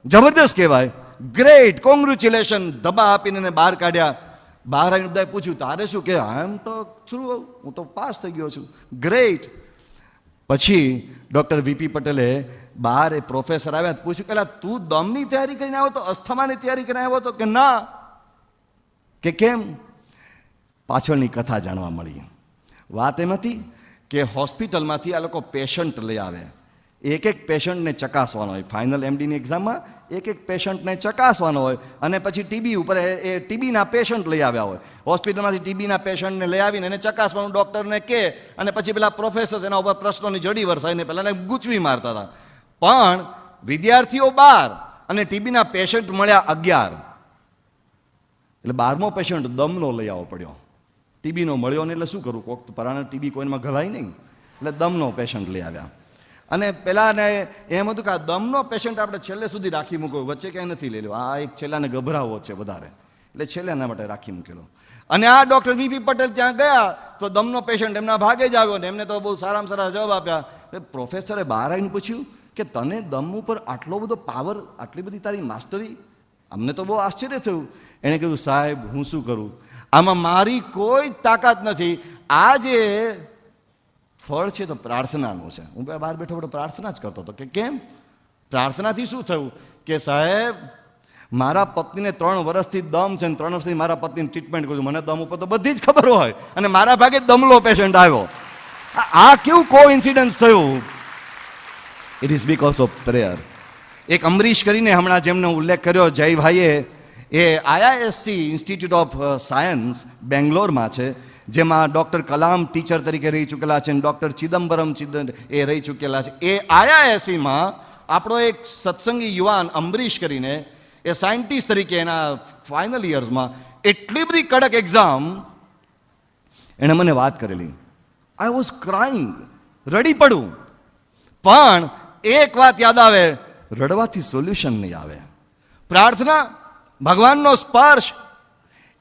જબરદસ્ત કહેવાય, ગ્રેટ, કોંગ્રેચ્યુલેશન, ધબા આપીને એને બહાર કાઢ્યા. બહાર આવીને બધાએ પૂછ્યું તારે શું કે, આઈ એમ તો થ્રુ, હું તો પાસ થઈ ગયો છું, ગ્રેટ. પછી ડૉક્ટર વીપી પટેલે બહાર એ પ્રોફેસર આવ્યા, પૂછ્યું કે તું દમની તૈયારી કરીને આવ્યો તો, અસ્થમાની તૈયારી કરીને આવ્યો તો? કે ના. કે કેમ? પાછળની કથા જાણવા મળી. વાત એમ હતી કે હોસ્પિટલમાંથી આ લોકો પેશન્ટ લઈ આવે, એક એક પેશન્ટને ચકાસવાનો હોય. ફાઇનલ એમડીની એક્ઝામમાં એક એક પેશન્ટને ચકાસવાનો હોય અને પછી ટીબી ઉપર એ ટીબીના પેશન્ટ લઈ આવ્યા હોય. હોસ્પિટલમાંથી ટીબીના પેશન્ટને લઈ આવીને એને ચકાસવાનું ડૉક્ટરને કહે અને પછી પેલા પ્રોફેસર્સ એના ઉપર પ્રશ્નોની જડી વરસાઈને પહેલાં ગૂંચવી મારતા હતા. પણ વિદ્યાર્થીઓ 12 અને ટીબીના પેશન્ટ મળ્યા 11. એટલે 12મો પેશન્ટ દમનો લઈ આવવો પડ્યો. ટીબીનો મળ્યો ને એટલે શું કરું, કોક પરાણે ટીબી કોઈમાં ઘલાય નહીં, એટલે દમનો પેશન્ટ લઈ આવ્યા. અને પેલાને એમ હતું કે આ દમનો પેશન્ટ આપણે છેલ્લે સુધી રાખી મૂકો, વચ્ચે ક્યાંય નથી લઈ લો, આ એક છેલ્લાને ગભરાવો છે વધારે, એટલે છેલ્લે એના માટે રાખી મૂકેલો. અને આ ડૉક્ટર વીપી પટેલ ત્યાં ગયા તો દમનો પેશન્ટ એમના ભાગે જ આવ્યો ને એમને તો બહુ સારામાં સારા જવાબ આપ્યા. પ્રોફેસરે બહાર આવીને પૂછ્યું કે તને દમ ઉપર આટલો બધો પાવર, આટલી બધી તારી માસ્ટરી? અમને તો બહુ આશ્ચર્ય થયું. એણે કીધું સાહેબ હું શું કરું, આમાં મારી કોઈ તાકાત નથી, આ જે ફળ છે તો પ્રાર્થનાનું છે. હું બહાર બેઠો બેઠો પ્રાર્થના જ કરતો હતો. કે કેમ? પ્રાર્થનાથી શું થયું? કે સાહેબ મારા પત્નીને 3 વર્ષથી દમ છે ને 3 વર્ષથી મારા પત્નીને ટ્રીટમેન્ટ કરું છું, મને દમ ઉપર તો બધી જ ખબર હોય અને મારા ભાગે દમલો પેશન્ટ આવ્યો. આ કેવું કોઇન્સિડન્સ થયું? It is because of prayer. એક અમરીશ કરીને હમણાં જેમનો ઉલ્લેખ કર્યો જયભાઈએ, એ આઈઆઈએસસી ઇન્સ્ટિટ્યૂટ ઓફ સાયન્સ બેંગ્લોરમાં છે, જેમાં ડૉક્ટર કલામ ટીચર તરીકે રહી ચૂકેલા છે અને ડૉક્ટર ચિદમ્બરમ એ રહી ચૂકેલા છે. એ આઈઆઈએસસીમાં આપણો એક સત્સંગી યુવાન અમરીશ કરીને એ સાયન્ટિસ્ટ તરીકે એના ફાઇનલ યર્સમાં એટલી બધી કડક એક્ઝામ એણે મને વાત કરેલી. આઈ વોઝ ક્રાઇંગ, રડી પડું. પણ એક વાત યાદ આવે, રડવાથી સોલ્યુશન નહીં આવે. પ્રાર્થના, ભગવાનનો સ્પર્શ,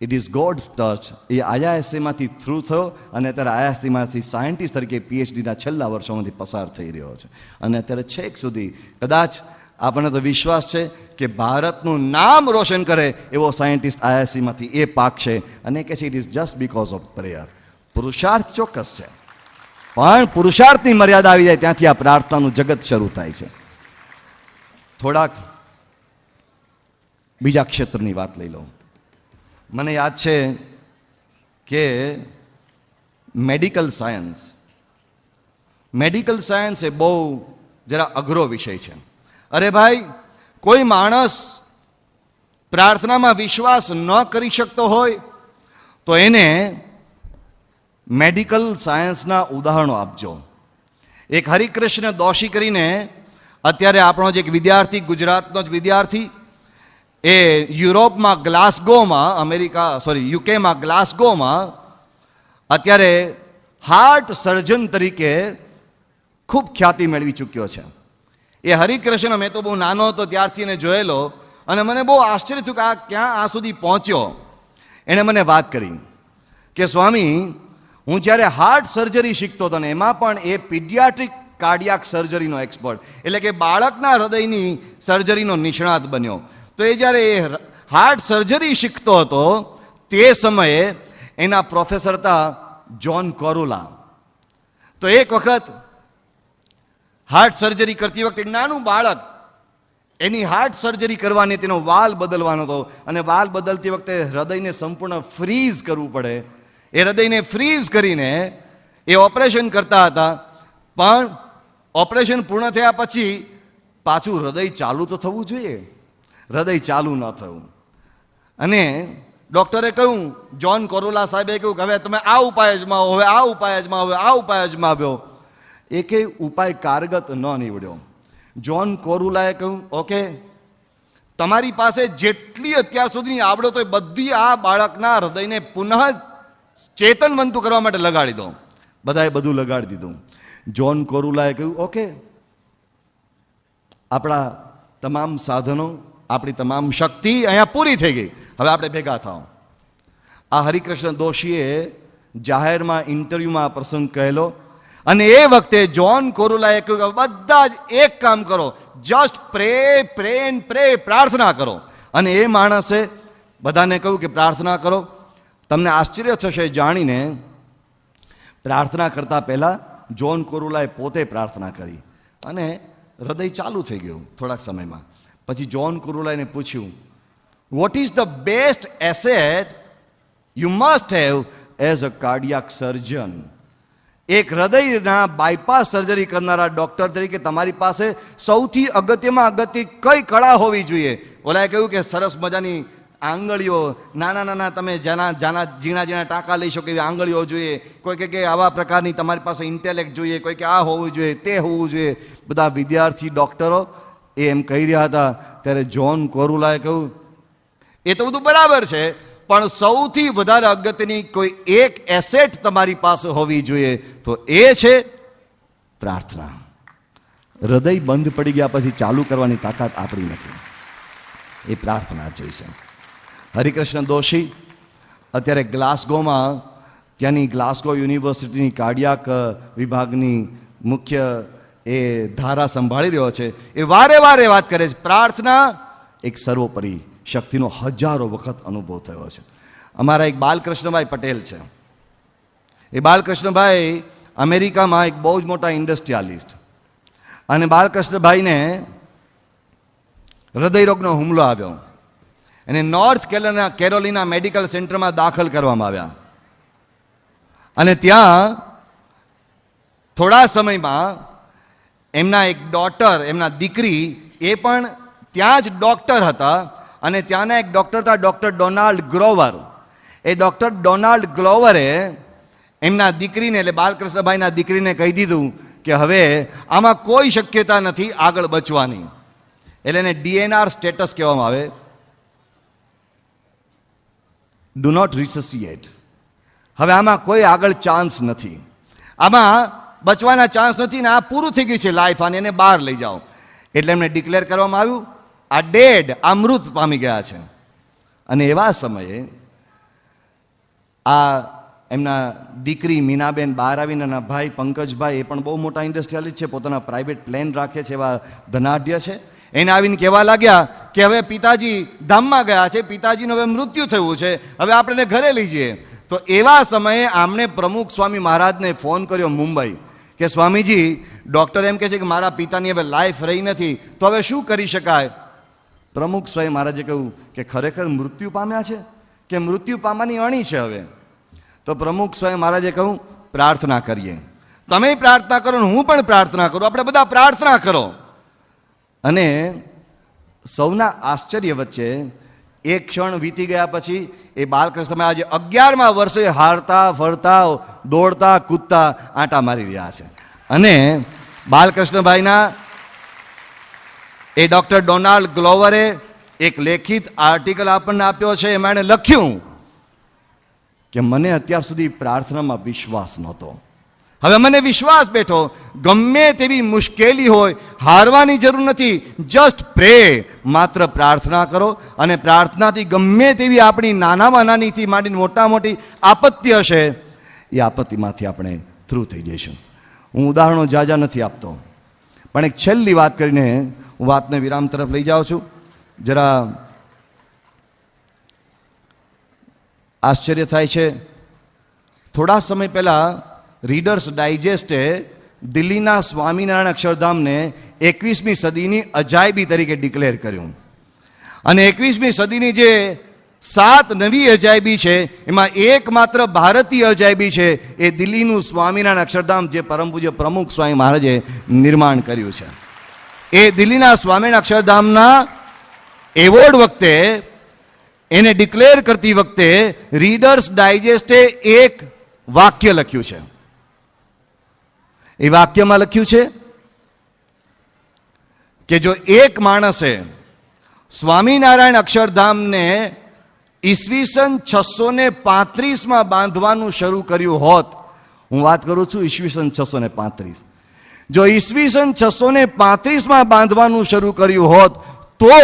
ઇટ ઇઝ ગોડ્સ ટચ. એ આઈઆઈએસસીમાંથી થ્રુ થયો અને અત્યારે આઈઆઈએસસીમાંથી સાયન્ટિસ્ટ તરીકે પીએચડીના છેલ્લા વર્ષોમાંથી પસાર થઈ રહ્યો છે. અને અત્યારે છેક સુધી કદાચ આપણને તો વિશ્વાસ છે કે ભારતનું નામ રોશન કરે એવો સાયન્ટિસ્ટ આઈઆઈએસસીમાંથી એ પાકશે. અને કહે છે it is just because of prayer. પુરુષાર્થ ચોક્કસ છે, પણ પુરુષાર્થની મર્યાદા આવી જાય ત્યાંથી આ પ્રાર્થનાનું જગત શરૂ થાય છે. થોડાક બીજા ક્ષેત્રની વાત લઈ લઉં. મને યાદ છે કે મેડિકલ સાયન્સ એ બહુ જરા અઘરો વિષય છે. અરે ભાઈ, કોઈ માણસ પ્રાર્થનામાં વિશ્વાસ ન કરી શકતો હોય તો એને મેડિકલ સાયન્સના ઉદાહરણો આપજો. એક હરિકૃષ્ણ દોશી કરીને અત્યારે આપણો જે એક વિદ્યાર્થી, ગુજરાતનો જ વિદ્યાર્થી, એ યુરોપમાં ગ્લાસગોમાં, યુકેમાં ગ્લાસગોમાં અત્યારે હાર્ટ સર્જન તરીકે ખૂબ ખ્યાતિ મેળવી ચૂક્યો છે. એ હરિકૃષ્ણ, મેં તો બહુ નાનો હતો ત્યારથી એને જોયેલો અને મને બહુ આશ્ચર્ય થયું કે આ ક્યાં આ સુધી પહોંચ્યો. એણે મને વાત કરી કે સ્વામી, હું જ્યારે હાર્ટ સર્જરી શીખતો હતો ને એમાં પણ એ પીડિયાટ્રિક કાર્ડિયાક સર્જરીનો એક્સપર્ટ, એટલે કે બાળકના હૃદયની સર્જરીનો નિષ્ણાત બન્યો. તો એ જ્યારે એ હાર્ટ સર્જરી શીખતો હતો તે સમયે એના પ્રોફેસર હતા જ્હોન કોરુલા. તો એક વખત હાર્ટ સર્જરી કરતી વખતે નાનું બાળક, એની હાર્ટ સર્જરી કરવાની, તેનો વાલ બદલવાનો હતો અને વાલ બદલતી વખતે હૃદયને સંપૂર્ણ ફ્રીઝ કરવું પડે. એ હૃદયને ફ્રીઝ કરીને એ ઓપરેશન કરતા હતા, પણ ઓપરેશન પૂર્ણ થયા પછી પાછું હૃદય ચાલુ તો થવું જોઈએ. હૃદય ચાલુ ન થયું અને ડૉક્ટરે કહ્યું, જ્હોન કોરુલા સાહેબે કહ્યું કે હવે તમે આ ઉપાય અજમાવો, હવે આ ઉપાય અજમાવો, આ ઉપાય અજમાવ્યો. એકે ઉપાય કારગત ન નીવડ્યો. જ્હોન કોરુલાએ કહ્યું, ઓકે, તમારી પાસે જેટલી અત્યાર સુધીની આવડત હોય બધી આ બાળકના હૃદયને પુનઃ ચેતનવંતું કરવા માટે લગાડી દો. બધાએ બધું લગાડી દીધું. જ્હોન કોરુલાએ કહ્યું, ઓકે, આપણા તમામ સાધનો, આપણી તમામ શક્તિ અહીંયા પૂરી થઈ ગઈ, હવે આપણે ભેગા થાઓ. આ હરિકૃષ્ણ દોશીએ જાહેરમાં ઇન્ટરવ્યુમાં આ પ્રસંગ કહેલો અને એ વખતે જ્હોન કોરુલાએ કહ્યું કે બધા જ એક કામ કરો, જસ્ટ પ્રે પ્રે એન્ડ પ્રે, પ્રાર્થના કરો. અને એ માણસે બધાને કહ્યું કે પ્રાર્થના કરો. તમને આશ્ચર્ય થશે જાણીને, પ્રાર્થના કરતા પહેલા જ્હોન કોરુલાએ પોતે પ્રાર્થના કરી અને હૃદય ચાલુ થઈ ગયું થોડાક સમયમાં. પછી જ્હોન કોરુલાને પૂછ્યું, what is the best asset you must have as a cardiac surgeon? એક હૃદયના બાયપાસ સર્જરી કરનારા ડોક્ટર તરીકે તમારી પાસે સૌથી અગત્યમાં અગત્ય કઈ કળા હોવી જોઈએ? ઓલાએ કહ્યું કે સરસ મજાની આંગળીઓ, નાના નાના તમે ઝીણા ઝીણા ટાંકા લઈ શકો એવી આંગળીઓ જોઈએ. કોઈ કે આવા પ્રકારની તમારી પાસે ઇન્ટેલેક્ટ જોઈએ, કોઈ કે આ હોવું જોઈએ, તે હોવું જોઈએ. બધા વિદ્યાર્થી ડોક્ટરો એ એમ કહી રહ્યા હતા ત્યારે જ્હોન કોરુલાએ કહ્યું, એ તો બધું બરાબર છે, પણ સૌથી વધારે અગત્યની કોઈ એક એસેટ તમારી પાસે હોવી જોઈએ, તો એ છે પ્રાર્થના. હૃદય બંધ પડી ગયા પછી ચાલુ કરવાની તાકાત આપણી નથી, એ પ્રાર્થના જોઈશે. હરિકૃષ્ણ દોશી અત્યારે ગ્લાસગોમાં, ત્યાંની ગ્લાસગો યુનિવર્સિટીની કાર્ડિયાક વિભાગની મુખ્ય એ ધારા સંભાળી રહ્યો છે. એ વારે વારે વાત કરે છે, પ્રાર્થના એક સર્વોપરી શક્તિનો હજારો વખત અનુભવ થયો છે. અમારા એક બાલકૃષ્ણભાઈ પટેલ છે. એ બાલકૃષ્ણભાઈ અમેરિકામાં એક બહુ જ મોટા ઇન્ડસ્ટ્રીયાલિસ્ટ, અને બાલકૃષ્ણભાઈને હૃદયરોગનો હુમલો આવ્યો અને નોર્થ કેરોલિના મેડિકલ સેન્ટરમાં દાખલ કરવામાં આવ્યા. અને ત્યાં થોડા સમયમાં એમના એક ડોટર, એમના દીકરી, એ પણ ત્યાં જ ડૉક્ટર હતા અને ત્યાંના એક ડૉક્ટર હતા ડૉક્ટર ડોનાલ્ડ ગ્રોવર. એ ડૉક્ટર ડોનાલ્ડ ગ્લોવરે એમના દીકરીને, એટલે બાલકૃષ્ણભાઈના દીકરીને કહી દીધું કે હવે આમાં કોઈ શક્યતા નથી આગળ બચવાની. એટલે એને DNR સ્ટેટસ કહેવામાં આવે, ડુ નોટ રિસસિએટ. હવે આમાં કોઈ આગળ ચાન્સ નથી, આમાં બચવાના ચાન્સ નથી ને આ પૂરું થઈ ગયું છે લાઈફ, અને એને બહાર લઈ જાઓ. એટલે એમને ડિક્લેર કરવામાં આવ્યું, આ ડેડ, આ મૃત પામી ગયા છે. અને એવા સમયે આ એમના દીકરી મીનાબેન બહાર આવીને એના ભાઈ પંકજભાઈ, એ પણ બહુ મોટા ઇન્ડસ્ટ્રીયાલિસ્ટ છે, પોતાના પ્રાઇવેટ પ્લેન રાખે છે, એવા ધનાઢ્ય છે, એને આવીને કહેવા લાગ્યા કે હવે પિતાજી ધામમાં ગયા છે, પિતાજીનું હવે મૃત્યુ થયું છે, હવે આપણે ઘરે લઈ જઈએ. તો એવા સમયે આમણે પ્રમુખ સ્વામી મહારાજને ફોન કર્યો મુંબઈ કે સ્વામીજી, ડૉક્ટર એમ કહે છે કે મારા પિતાની હવે લાઈફ રહી નથી, તો હવે શું કરી શકાય? પ્રમુખ સ્વામી મહારાજે કહ્યું કે ખરેખર મૃત્યુ પામ્યા છે કે મૃત્યુ પામવાની અણી છે હવે? તો પ્રમુખ સ્વામી મહારાજે કહ્યું, પ્રાર્થના કરીએ. તમે પ્રાર્થના કરો ને હું પણ પ્રાર્થના કરું, આપણે બધા પ્રાર્થના કરો. અને સૌના આશ્ચર્ય વચ્ચે એક ક્ષણ વીતી ગયા પછી એ બાલકૃષ્ણ આજે 11મા વર્ષે હારતા ફરતા દોડતા કૂદતા આંટા મારી રહ્યા છે. અને બાલકૃષ્ણભાઈના એ ડોક્ટર ડોનાલ્ડ ગ્લોવરે એક લેખિત આર્ટિકલ આપણને આપ્યો છે. એમાં એણે લખ્યું કે મને અત્યાર સુધી પ્રાર્થનામાં વિશ્વાસ નહોતો, હવે મને વિશ્વાસ બેઠો. ગમે તેવી મુશ્કેલી હોય, હારવાની જરૂર નથી. જસ્ટ પ્રે, માત્ર પ્રાર્થના કરો, અને પ્રાર્થનાથી ગમે તેવી આપણી નાનામાં નાનીથી માંડીને મોટા મોટી આપત્તિ હશે, એ આપત્તિમાંથી આપણે થ્રુ થઈ જઈશું. હું ઉદાહરણો જાજા નથી આપતો, પણ એક છેલ્લી વાત કરીને હું વાતને વિરામ તરફ લઈ જાઉં છું. જરા આશ્ચર્ય થાય છે. થોડા સમય પહેલા રીડર્સ ડાયજેસ્ટે દિલ્હીના સ્વામિનારાયણ અક્ષરધામને 21મી સદીની અજાયબી તરીકે ડિક્લેર કર્યું. અને 21મી સદીની જે 7 નવી અજાયબી છે, એમાં એકમાત્ર ભારતીય અજાયબી છે, એ દિલ્હીનું સ્વામિનારાયણ અક્ષરધામ, જે પરમ પૂજ્ય પ્રમુખ સ્વામી મહારાજે નિર્માણ કર્યું છે. એ દિલ્હીના સ્વામિનારાયણ અક્ષરધામના એવોર્ડ વખતે, એને ડિક્લેર કરતી વખતે રીડર્સ ડાયજેસ્ટે એક વાક્ય લખ્યું છે. એ વાક્યમાં લખ્યું છે કે જો એક માણસે સ્વામિનારાયણ અક્ષરધામને ઈસવીસન 635માં બાંધવાનું શરૂ કર્યું હોત, હું વાત કરું છું ઈસવીસન 635, જો ઈસવીસન 635માં બાંધવાનું શરૂ કર્યું હોત તો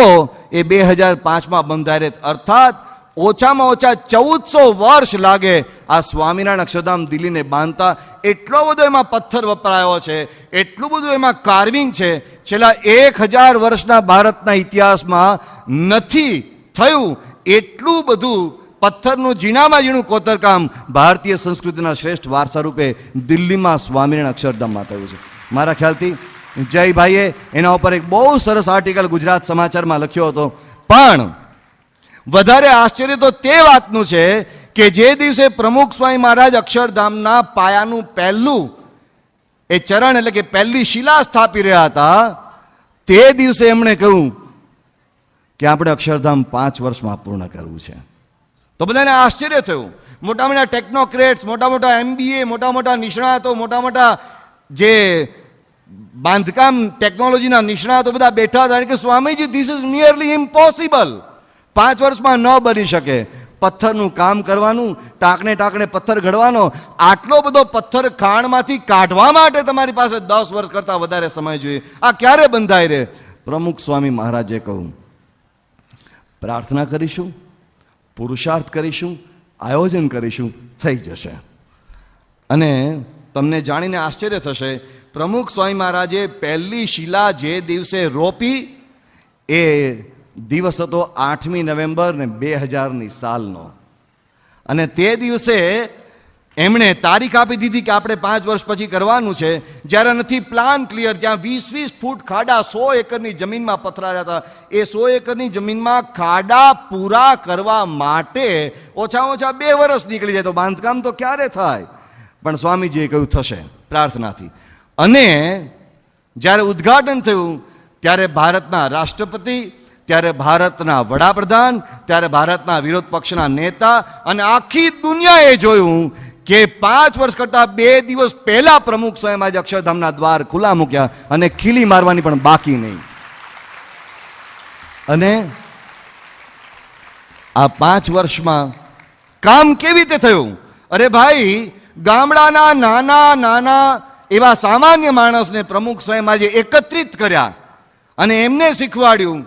એ 2005માં બંધાય રહેત. અર્થાત ઓછામાં ઓછા 1400 વર્ષ લાગે આ સ્વામિનારાયણ અક્ષરધામ દિલ્હીને બાંધતા. એટલો બધો એમાં પથ્થર વપરાયો છે, એટલું બધું એમાં કાર્વિંગ છે, છેલ્લા 1000 વર્ષના ભારતના ઇતિહાસમાં નથી થયું એટલું બધું પથ્થરનું ઝીણામાં ઝીણું કોતરકામ ભારતીય સંસ્કૃતિના શ્રેષ્ઠ વારસા રૂપે દિલ્હીમાં સ્વામિનારાયણ અક્ષરધામમાં થયું છે. મારા ખ્યાલથી જયભાઈએ એના ઉપર એક બહુ સરસ આર્ટિકલ ગુજરાત સમાચારમાં લખ્યો હતો. પણ વધારે આશ્ચર્ય તો તે વાતનું છે કે જે દિવસે પ્રમુખ સ્વામી મહારાજ અક્ષરધામના પાયાનું પહેલું એ ચરણ એટલે કે પહેલી શિલા સ્થાપી રહ્યા હતા, તે દિવસે એમણે કહ્યું કે આપણે અક્ષરધામ 5 વર્ષમાં પૂર્ણ કરવું છે. તો બધાને આશ્ચર્ય થયું. મોટા મોટા ટેકનોક્રેટ્સ, મોટા મોટા MBA, મોટા મોટા નિષ્ણાતો, મોટા મોટા જે બાંધકામ ટેકનોલોજીના નિષ્ણાતો બધા બેઠા હતા કે Swamiji, this is nearly impossible, 5 વર્ષમાં ન બની શકે. પથ્થરનું કામ કરવાનું, ટાંકણે ટાંકણે પથ્થર ઘડવાનો, આટલો બધો પથ્થર ખાણમાંથી કાઢવા માટે તમારી પાસે 10 વર્ષ કરતાં વધારે સમય જોઈએ. આ ક્યારે બંધાય રે? પ્રમુખ સ્વામી મહારાજે કહ્યું, પ્રાર્થના કરીશું, પુરુષાર્થ કરીશું, આયોજન કરીશું, થઈ જશે. અને તમને જાણીને આશ્ચર્ય થશે, પ્રમુખ સ્વામી મહારાજે પહેલી શિલા જે દિવસે રોપી એ દિવસ હતો 8મી નવેમ્બર ને 2000ની સાલનો. અને તે દિવસે એમણે તારીખ આપી દીધી કે આપણે 5 વર્ષ પછી કરવાનું છે. જ્યારે નથી પ્લાન ક્લિયર, ત્યાં 20-20 ફૂટ ખાડા 100 એકરની જમીનમાં પથરાયા હતા. એ 100 એકરની જમીનમાં ખાડા પૂરા કરવા માટે ઓછામાં ઓછા 2 વર્ષ નીકળી જાય. તો બાંધકામ તો ક્યારે થાય? પણ સ્વામીજીએ કહ્યું થશે પ્રાર્થનાથી. અને જ્યારે ઉદ્ઘાટન થયું ત્યારે ભારતના રાષ્ટ્રપતિ, ત્યારે ભારતના વડાપ્રધાન, ત્યારે ભારતના વિરોધ પક્ષના નેતા અને આખી દુનિયાએ જોયું કે 5 વર્ષ કરતા 2 દિવસ પહેલા પ્રમુખ સ્વયં આજે અક્ષરધામના દ્વાર ખુલ્લા મૂક્યા અને ખીલી મારવાની પણ બાકી નહીં. અને આ 5 વર્ષમાં કામ કેવી રીતે થયું? અરે ભાઈ, ગામડાના નાના નાના એવા સામાન્ય માણસને પ્રમુખ સ્વયં આજે એકત્રિત કર્યા અને એમને શીખવાડ્યું,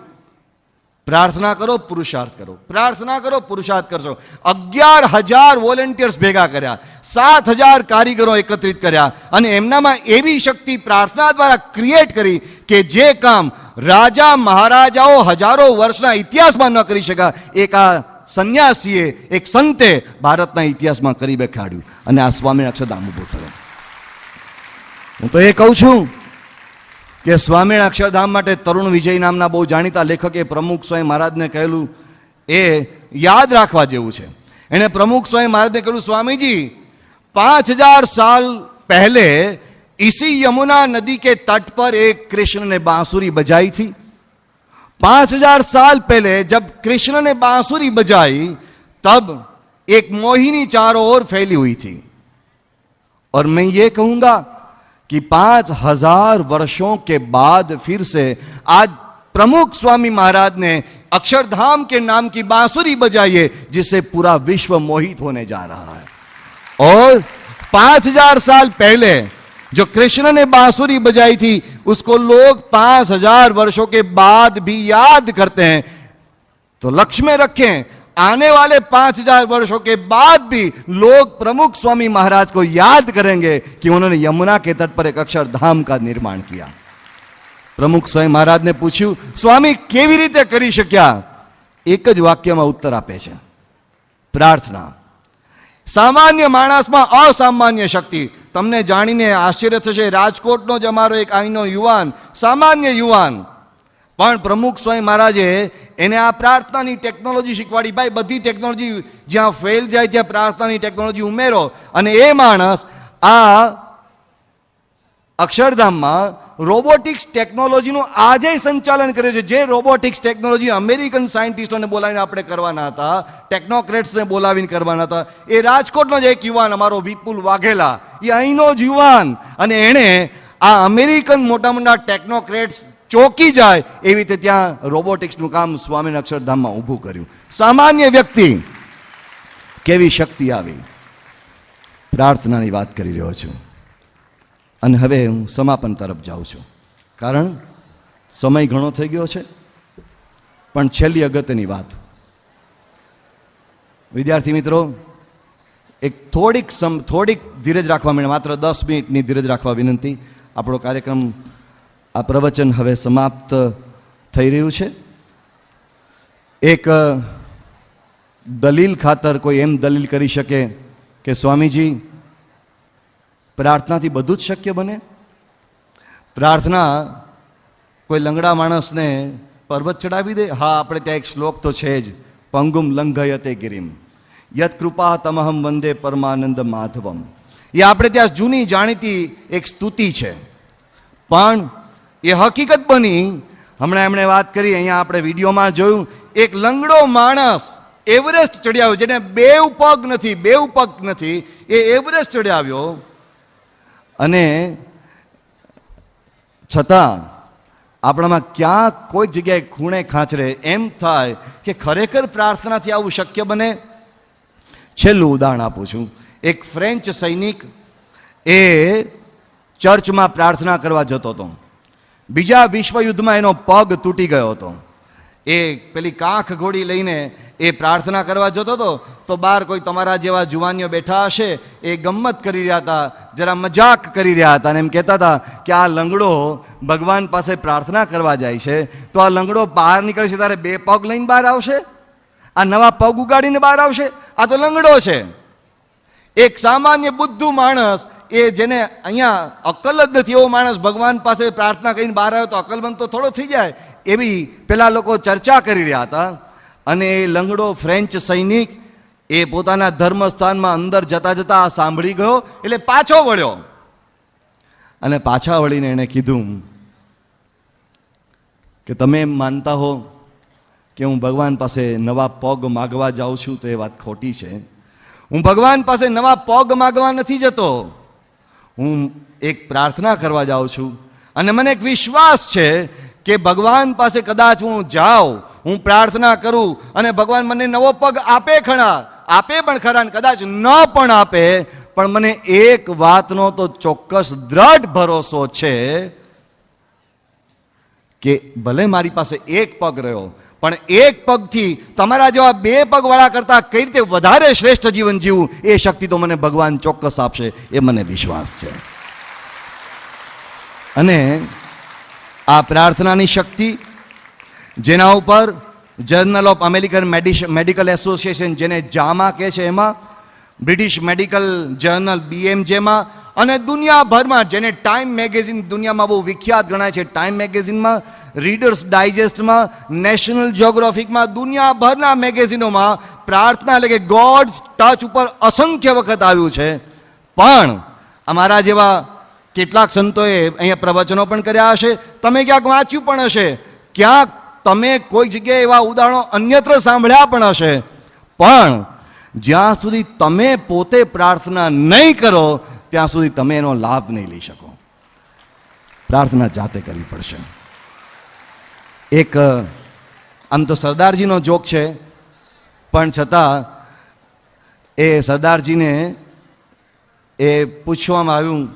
પ્રાર્થના કરો, પુરુષાર્થ કરો, પ્રાર્થના કરો, પુરુષાર્થ કરશો. 11,000 વોલેન્ટિયર્સ ભેગા કર્યા, 7,000 કારીગરો એકત્રિત કર્યા અને એમનામાં એવી શક્તિ પ્રાર્થના દ્વારા ક્રિએટ કરી કે જે કામ રાજા મહારાજાઓ હજારો વર્ષના ઇતિહાસમાં ન કરી શક્યા, એક આ સંન્યાસીએ, એક સંતે ભારતના ઇતિહાસમાં કરી બેઠાડ્યું અને આ સ્વામિનારાયણ અક્ષરધામ ઊભો થયો. હું તો એ કહું છું કે સ્વામિનારાયણ અક્ષરધામ માટે તરુણ વિજય નામના બહુ જાણીતા લેખકે પ્રમુખ સ્વામી મહારાજને કહેલું એ યાદ રાખવા જેવું છે. એણે પ્રમુખ સ્વામી મહારાજને કહ્યું, સ્વામીજી 5000 साल पहले इसी यमुना नदी के तट पर एक कृष्ण ने बांसुरी बजाई थी. 5000 साल पहले जब कृष्ण ने बांसुरी बजाई तब एक मोहिनी चारों ओर फैली हुई थी. और मैं ये कहूंगा कि 5000 वर्षों के बाद फिर से आज प्रमुख स्वामी महाराज ने अक्षरधाम के नाम की बांसुरी बजाई है, जिससे पूरा विश्व मोहित होने जा रहा है। और 5000 साल पहले जो कृष्ण ने बांसुरी बजाई थी, उसको लोग 5000 वर्षों के बाद भी याद करते हैं। तो लक्ष्य में रखें, आने वाले 5000 वर्षों के बाद भी लोग प्रमुख स्वामी महाराज को याद करेंगे कि उन्होंने यमुना के तट पर एक अक्षरधाम का निर्माण किया। प्रमुख स्वामी महाराज ने पूछ्યું, स्वामी केवी रीते करी शक्या? एक ज वाक्यमां उत्तर आपे छे, प्रार्थना। सामान्य माणसमां असामान्य शक्ति। तमने जाणीने आश्चर्य थशे, राजकोटनो ज अमारो एक અહીંનો યુવાન, સામાન્ય યુવાન, પણ પ્રમુખ સ્વામી મહારાજે એને આ પ્રાર્થનાની ટેકનોલોજી શીખવાડી. ભાઈ, બધી ટેકનોલોજી જ્યાં ફેલ જાય ત્યાં પ્રાર્થનાની ટેકનોલોજી ઉમેરો. અને એ માણસ આ અક્ષરધામમાં રોબોટિક્સ ટેકનોલોજીનું આજે સંચાલન કરે છે. જે રોબોટિક્સ ટેકનોલોજી અમેરિકન સાયન્ટિસ્ટોને બોલાવીને આપણે કરવાના હતા, ટેકનોક્રેટ્સને બોલાવીને કરવાના હતા, એ રાજકોટનો જ એક યુવાન અમારો વિપુલ વાઘેલા, એ અહીંનો જ યુવાન, અને એણે આ અમેરિકન મોટા મોટા ટેકનોક્રેટ્સ ચોકી જાય એવી રીતે ત્યાં રોબોટિક્સનું કામ સ્વામીના અક્ષરધામમાં ઊભું કર્યું. સામાન્ય વ્યક્તિ કેવી શક્તિ આવી. પ્રાર્થનાની વાત કરી રહ્યો છું અને હવે હું સમાપન તરફ જાઉં છું, કારણ સમય ઘણો થઈ ગયો છે. પણ છેલ્લી અગત્યની વાત, વિદ્યાર્થી મિત્રો, એક થોડીક ધીરજ રાખવા માંડે, માત્ર 10 મિનિટની ધીરજ રાખવા વિનંતી. આપણો કાર્યક્રમ, આ પ્રવચન હવે સમાપ્ત થઈ રહ્યું છે. એક દલીલ ખાતર કોઈ એમ દલીલ કરી શકે કે સ્વામીજી, પ્રાર્થનાથી બધું જ શક્ય બને? પ્રાર્થના કોઈ લંગડા માણસને પર્વત ચડાવી દે? હા, આપણે ત્યાં એક શ્લોક તો છે જ, પંગુમ લંઘયતે ગિરિમ યત કૃપા તમહમ વંદે પરમાનંદ માધવમ. એ આપણે ત્યાં જૂની જાણીતી એક સ્તુતિ છે, પણ એ હકીકત બની. હમણાં એમણે વાત કરી, અહીંયા આપણે વિડીયોમાં જોયું, એક લંગડો માણસ એવરેસ્ટ ચડ્યાવ્યો, જેને બેવ પગ નથી, એ એવરેસ્ટ ચડ્યાવ્યો. અને છતાં આપણામાં ક્યાંક કોઈક જગ્યાએ ખૂણે ખાંચરે એમ થાય કે ખરેખર પ્રાર્થનાથી આવું શક્ય બને. છેલ્લું ઉદાહરણ આપું છું. એક ફ્રેન્ચ સૈનિક એ ચર્ચમાં પ્રાર્થના કરવા જતો હતો. બીજા વિશ્વયુદ્ધમાં એનો પગ તૂટી ગયો હતો. એ પેલી કાંખ ઘોડી લઈને એ પ્રાર્થના કરવા જતો હતો, તો બહાર કોઈ તમારા જેવા જુવાનીઓ બેઠા હશે, એ ગમ્મત કરી રહ્યા હતા, જરા મજાક કરી રહ્યા હતા, અને એમ કહેતા હતા કે આ લંગડો ભગવાન પાસે પ્રાર્થના કરવા જાય છે, તો આ લંગડો બહાર નીકળે છે ત્યારે 2 પગ લઈને બહાર આવશે? આ નવા પગ ઉગાડીને બહાર આવશે? આ તો લંગડો છે. એક સામાન્ય બુદ્ધુ માણસ, એ જેને અહીંયા અક્કલ જ નથી, એવો માણસ ભગવાન પાસે પ્રાર્થના કરીને બહાર આવ્યો તો અક્કલમંદ તો થોડો થઈ જાય, એવી પેલા લોકો ચર્ચા કરી રહ્યા હતા. અને એ લંગડો ફ્રેન્ચ સૈનિક એ પોતાના ધર્મસ્થાનમાં અંદર જતા જતા આ સાંભળી ગયો, એટલે પાછો વળ્યો. અને પાછા વળીને એણે કીધું કે તમે એમ માનતા હો કે હું ભગવાન પાસે નવા પગ માગવા જાઉં છું, તો એ વાત ખોટી છે. હું ભગવાન પાસે નવા પગ માગવા નથી જતો, હું એક પ્રાર્થના કરવા જાઉં છું. અને મને એક વિશ્વાસ છે કે ભગવાન પાસે કદાચ હું જાઉં, હું પ્રાર્થના કરું, અને ભગવાન મને નવો પગ આપે પણ ખરા, ને કદાચ ન પણ આપે, પણ મને એક વાતનો તો ચોક્કસ દ્રઢ ભરોસો છે કે ભલે મારી પાસે એક પગ રહ્યો, પણ એક પગથી તમારા જેવા 2 પગવાળા કરતા કઈ રીતે વધારે શ્રેષ્ઠ જીવન જીવું, એ શક્તિ તો મને ભગવાન ચોક્કસ આપશે, એ મને વિશ્વાસ છે. અને આ પ્રાર્થનાની શક્તિ, જેના ઉપર journal of American medical association, જેને જામા કહે છે, એમાં બ્રિટિશ મેડિકલ જર્નલ BMJમાં, અને દુનિયાભરમાં જેને ટાઈમ મેગેઝિન દુનિયામાં બહુ વિખ્યાત ગણાય છે, ટાઈમ મેગેઝિનમાં, રીડર્સ ડાયજેસ્ટમાં, નેશનલ જ્યોગ્રાફિકમાં, દુનિયાભરના મેગેઝિનોમાં પ્રાર્થના એટલે કે ગોડ્સ ટચ ઉપર અસંખ્ય વખત આવ્યું છે. પણ અમારા જેવા કેટલાક સંતોએ અહીંયા પ્રવચનો પણ કર્યા હશે, તમે ક્યાંક વાંચ્યું પણ હશે, ક્યાંક તમે કોઈ જગ્યાએ એવા ઉદાહરણો અન્યત્ર સાંભળ્યા પણ હશે. પણ જ્યાં સુધી તમે પોતે પ્રાર્થના નહીં કરો ત્યાં સુધી તમે એનો લાભ નહીં લઈ શકો. પ્રાર્થના જાતે કરવી પડશે. એક આમ તો સરદારજીનો જોક છે, પણ છતાં એ સરદારજીને એ પૂછવામાં આવ્યું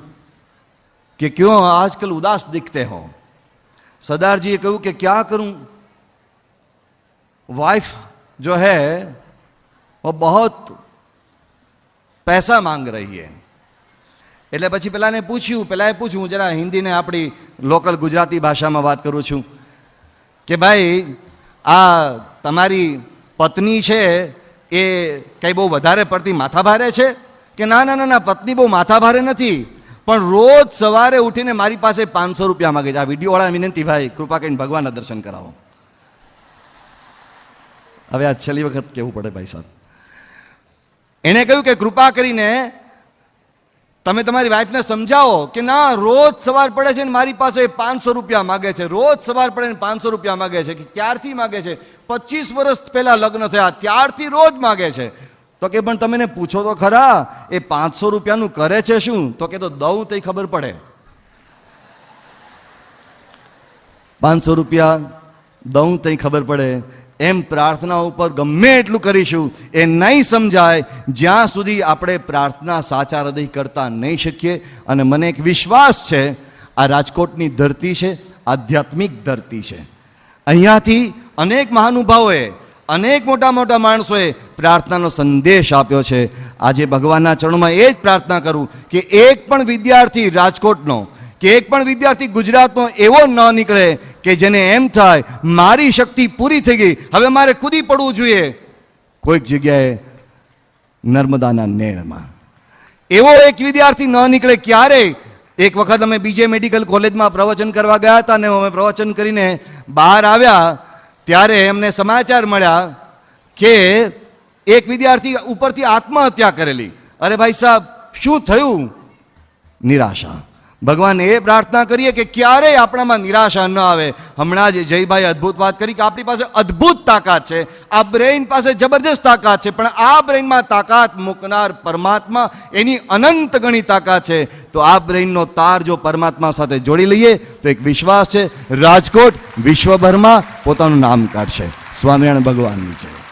कि क्यों आजकल उदास दिखते हो। सरदार जी कहूँ कि क्या करूं, वाइफ जो है वो बहुत पैसा मांग रही है। એટલે પછી પેલાને પૂછ્યું, પેલાએ પૂછ્યું, હું જરા હિન્દીને આપણી લોકલ ગુજરાતી ભાષામાં વાત કરું છું કે ભાઈ આ તમારી પત્ની છે એ કંઈ બહુ વધારે પડતી માથાભારે છે કે ના ના ના ના, પત્ની બહુ માથાભારે નથી, પણ રોજ સવારે ઉઠીને મારી પાસે 500 રૂપિયા માગે છે। આ વિડીયોવાળા વિનંતી, ભાઈ કૃપા કરીને ભગવાનના દર્શન કરાવો। હવે આ છેલ્લી વખત કહેવું પડે ભાઈ સાહેબ। એણે કહ્યું કે કૃપા કરીને તમે તમારી વાઈફને સમજાવો કે ના, રોજ સવાર પડે છે ને મારી પાસે 500 રૂપિયા માગે છે, રોજ સવાર પડે ને 500 રૂપિયા માગે છે। કે ક્યારથી માગે છે? 25 વર્ષ પહેલા લગ્ન થયા ત્યારથી રોજ માગે છે। તો કે પણ તમે પૂછો તો ખરા એ 500 રૂપિયાનું કરે છે શું? તો કે તો દઉં તો ખબર પડે। 500 રૂપિયા દઉં તો ખબર પડે। એમ પ્રાર્થના ઉપર ગમે એટલું કરીશું એ નહીં સમજાય જ્યાં સુધી આપણે પ્રાર્થના સાચા હૃદય કરતા નહીં શકીએ। અને મને એક વિશ્વાસ છે, આ રાજકોટની ધરતી છે, આધ્યાત્મિક ધરતી છે। અહીંયાથી અનેક મહાનુભાવોએ, અનેક મોટા મોટા માણસોએ પ્રાર્થનાનો સંદેશ આપ્યો છે। આજે ભગવાનના ચરણોમાં એ જ પ્રાર્થના કરું કે એક પણ વિદ્યાર્થી રાજકોટનો કે એક પણ વિદ્યાર્થી ગુજરાતનો એવો ન નીકળે કે જેને એમ થાય મારી શક્તિ પૂરી થઈ ગઈ, હવે મારે કૂદી પડવું જોઈએ કોઈક જગ્યાએ નર્મદાના નેણમાં। એવો એક વિદ્યાર્થી ન નીકળે ક્યારેય। એક વખત અમે બીજે મેડિકલ કોલેજમાં પ્રવચન કરવા ગયા હતા અને અમે પ્રવચન કરીને બહાર આવ્યા ત્યારે એમને સમાચાર મળ્યા કે એક વિદ્યાર્થી ઉપરથી આત્મહત્યા કરેલી। અરે ભાઈ સાહેબ, શું થયું? નિરાશા। ભગવાન એ પ્રાર્થના કરીએ કે ક્યારેય આપણામાં નિરાશા ન આવે। હમણાં જ જયભાઈ અદ્ભુત વાત કરી કે આપણી પાસે અદ્ભુત તાકાત છે, આ બ્રેઇન પાસે જબરદસ્ત તાકાત છે, પણ આ બ્રેઇનમાં તાકાત મૂકનાર પરમાત્મા, એની અનંત ગણી તાકાત છે। તો આ બ્રેઇનનો તાર જો પરમાત્મા સાથે જોડી લઈએ તો એક વિશ્વાસ છે રાજકોટ વિશ્વભરમાં પોતાનું નામ કાઢશે। સ્વામિનારાયણ ભગવાનની જય।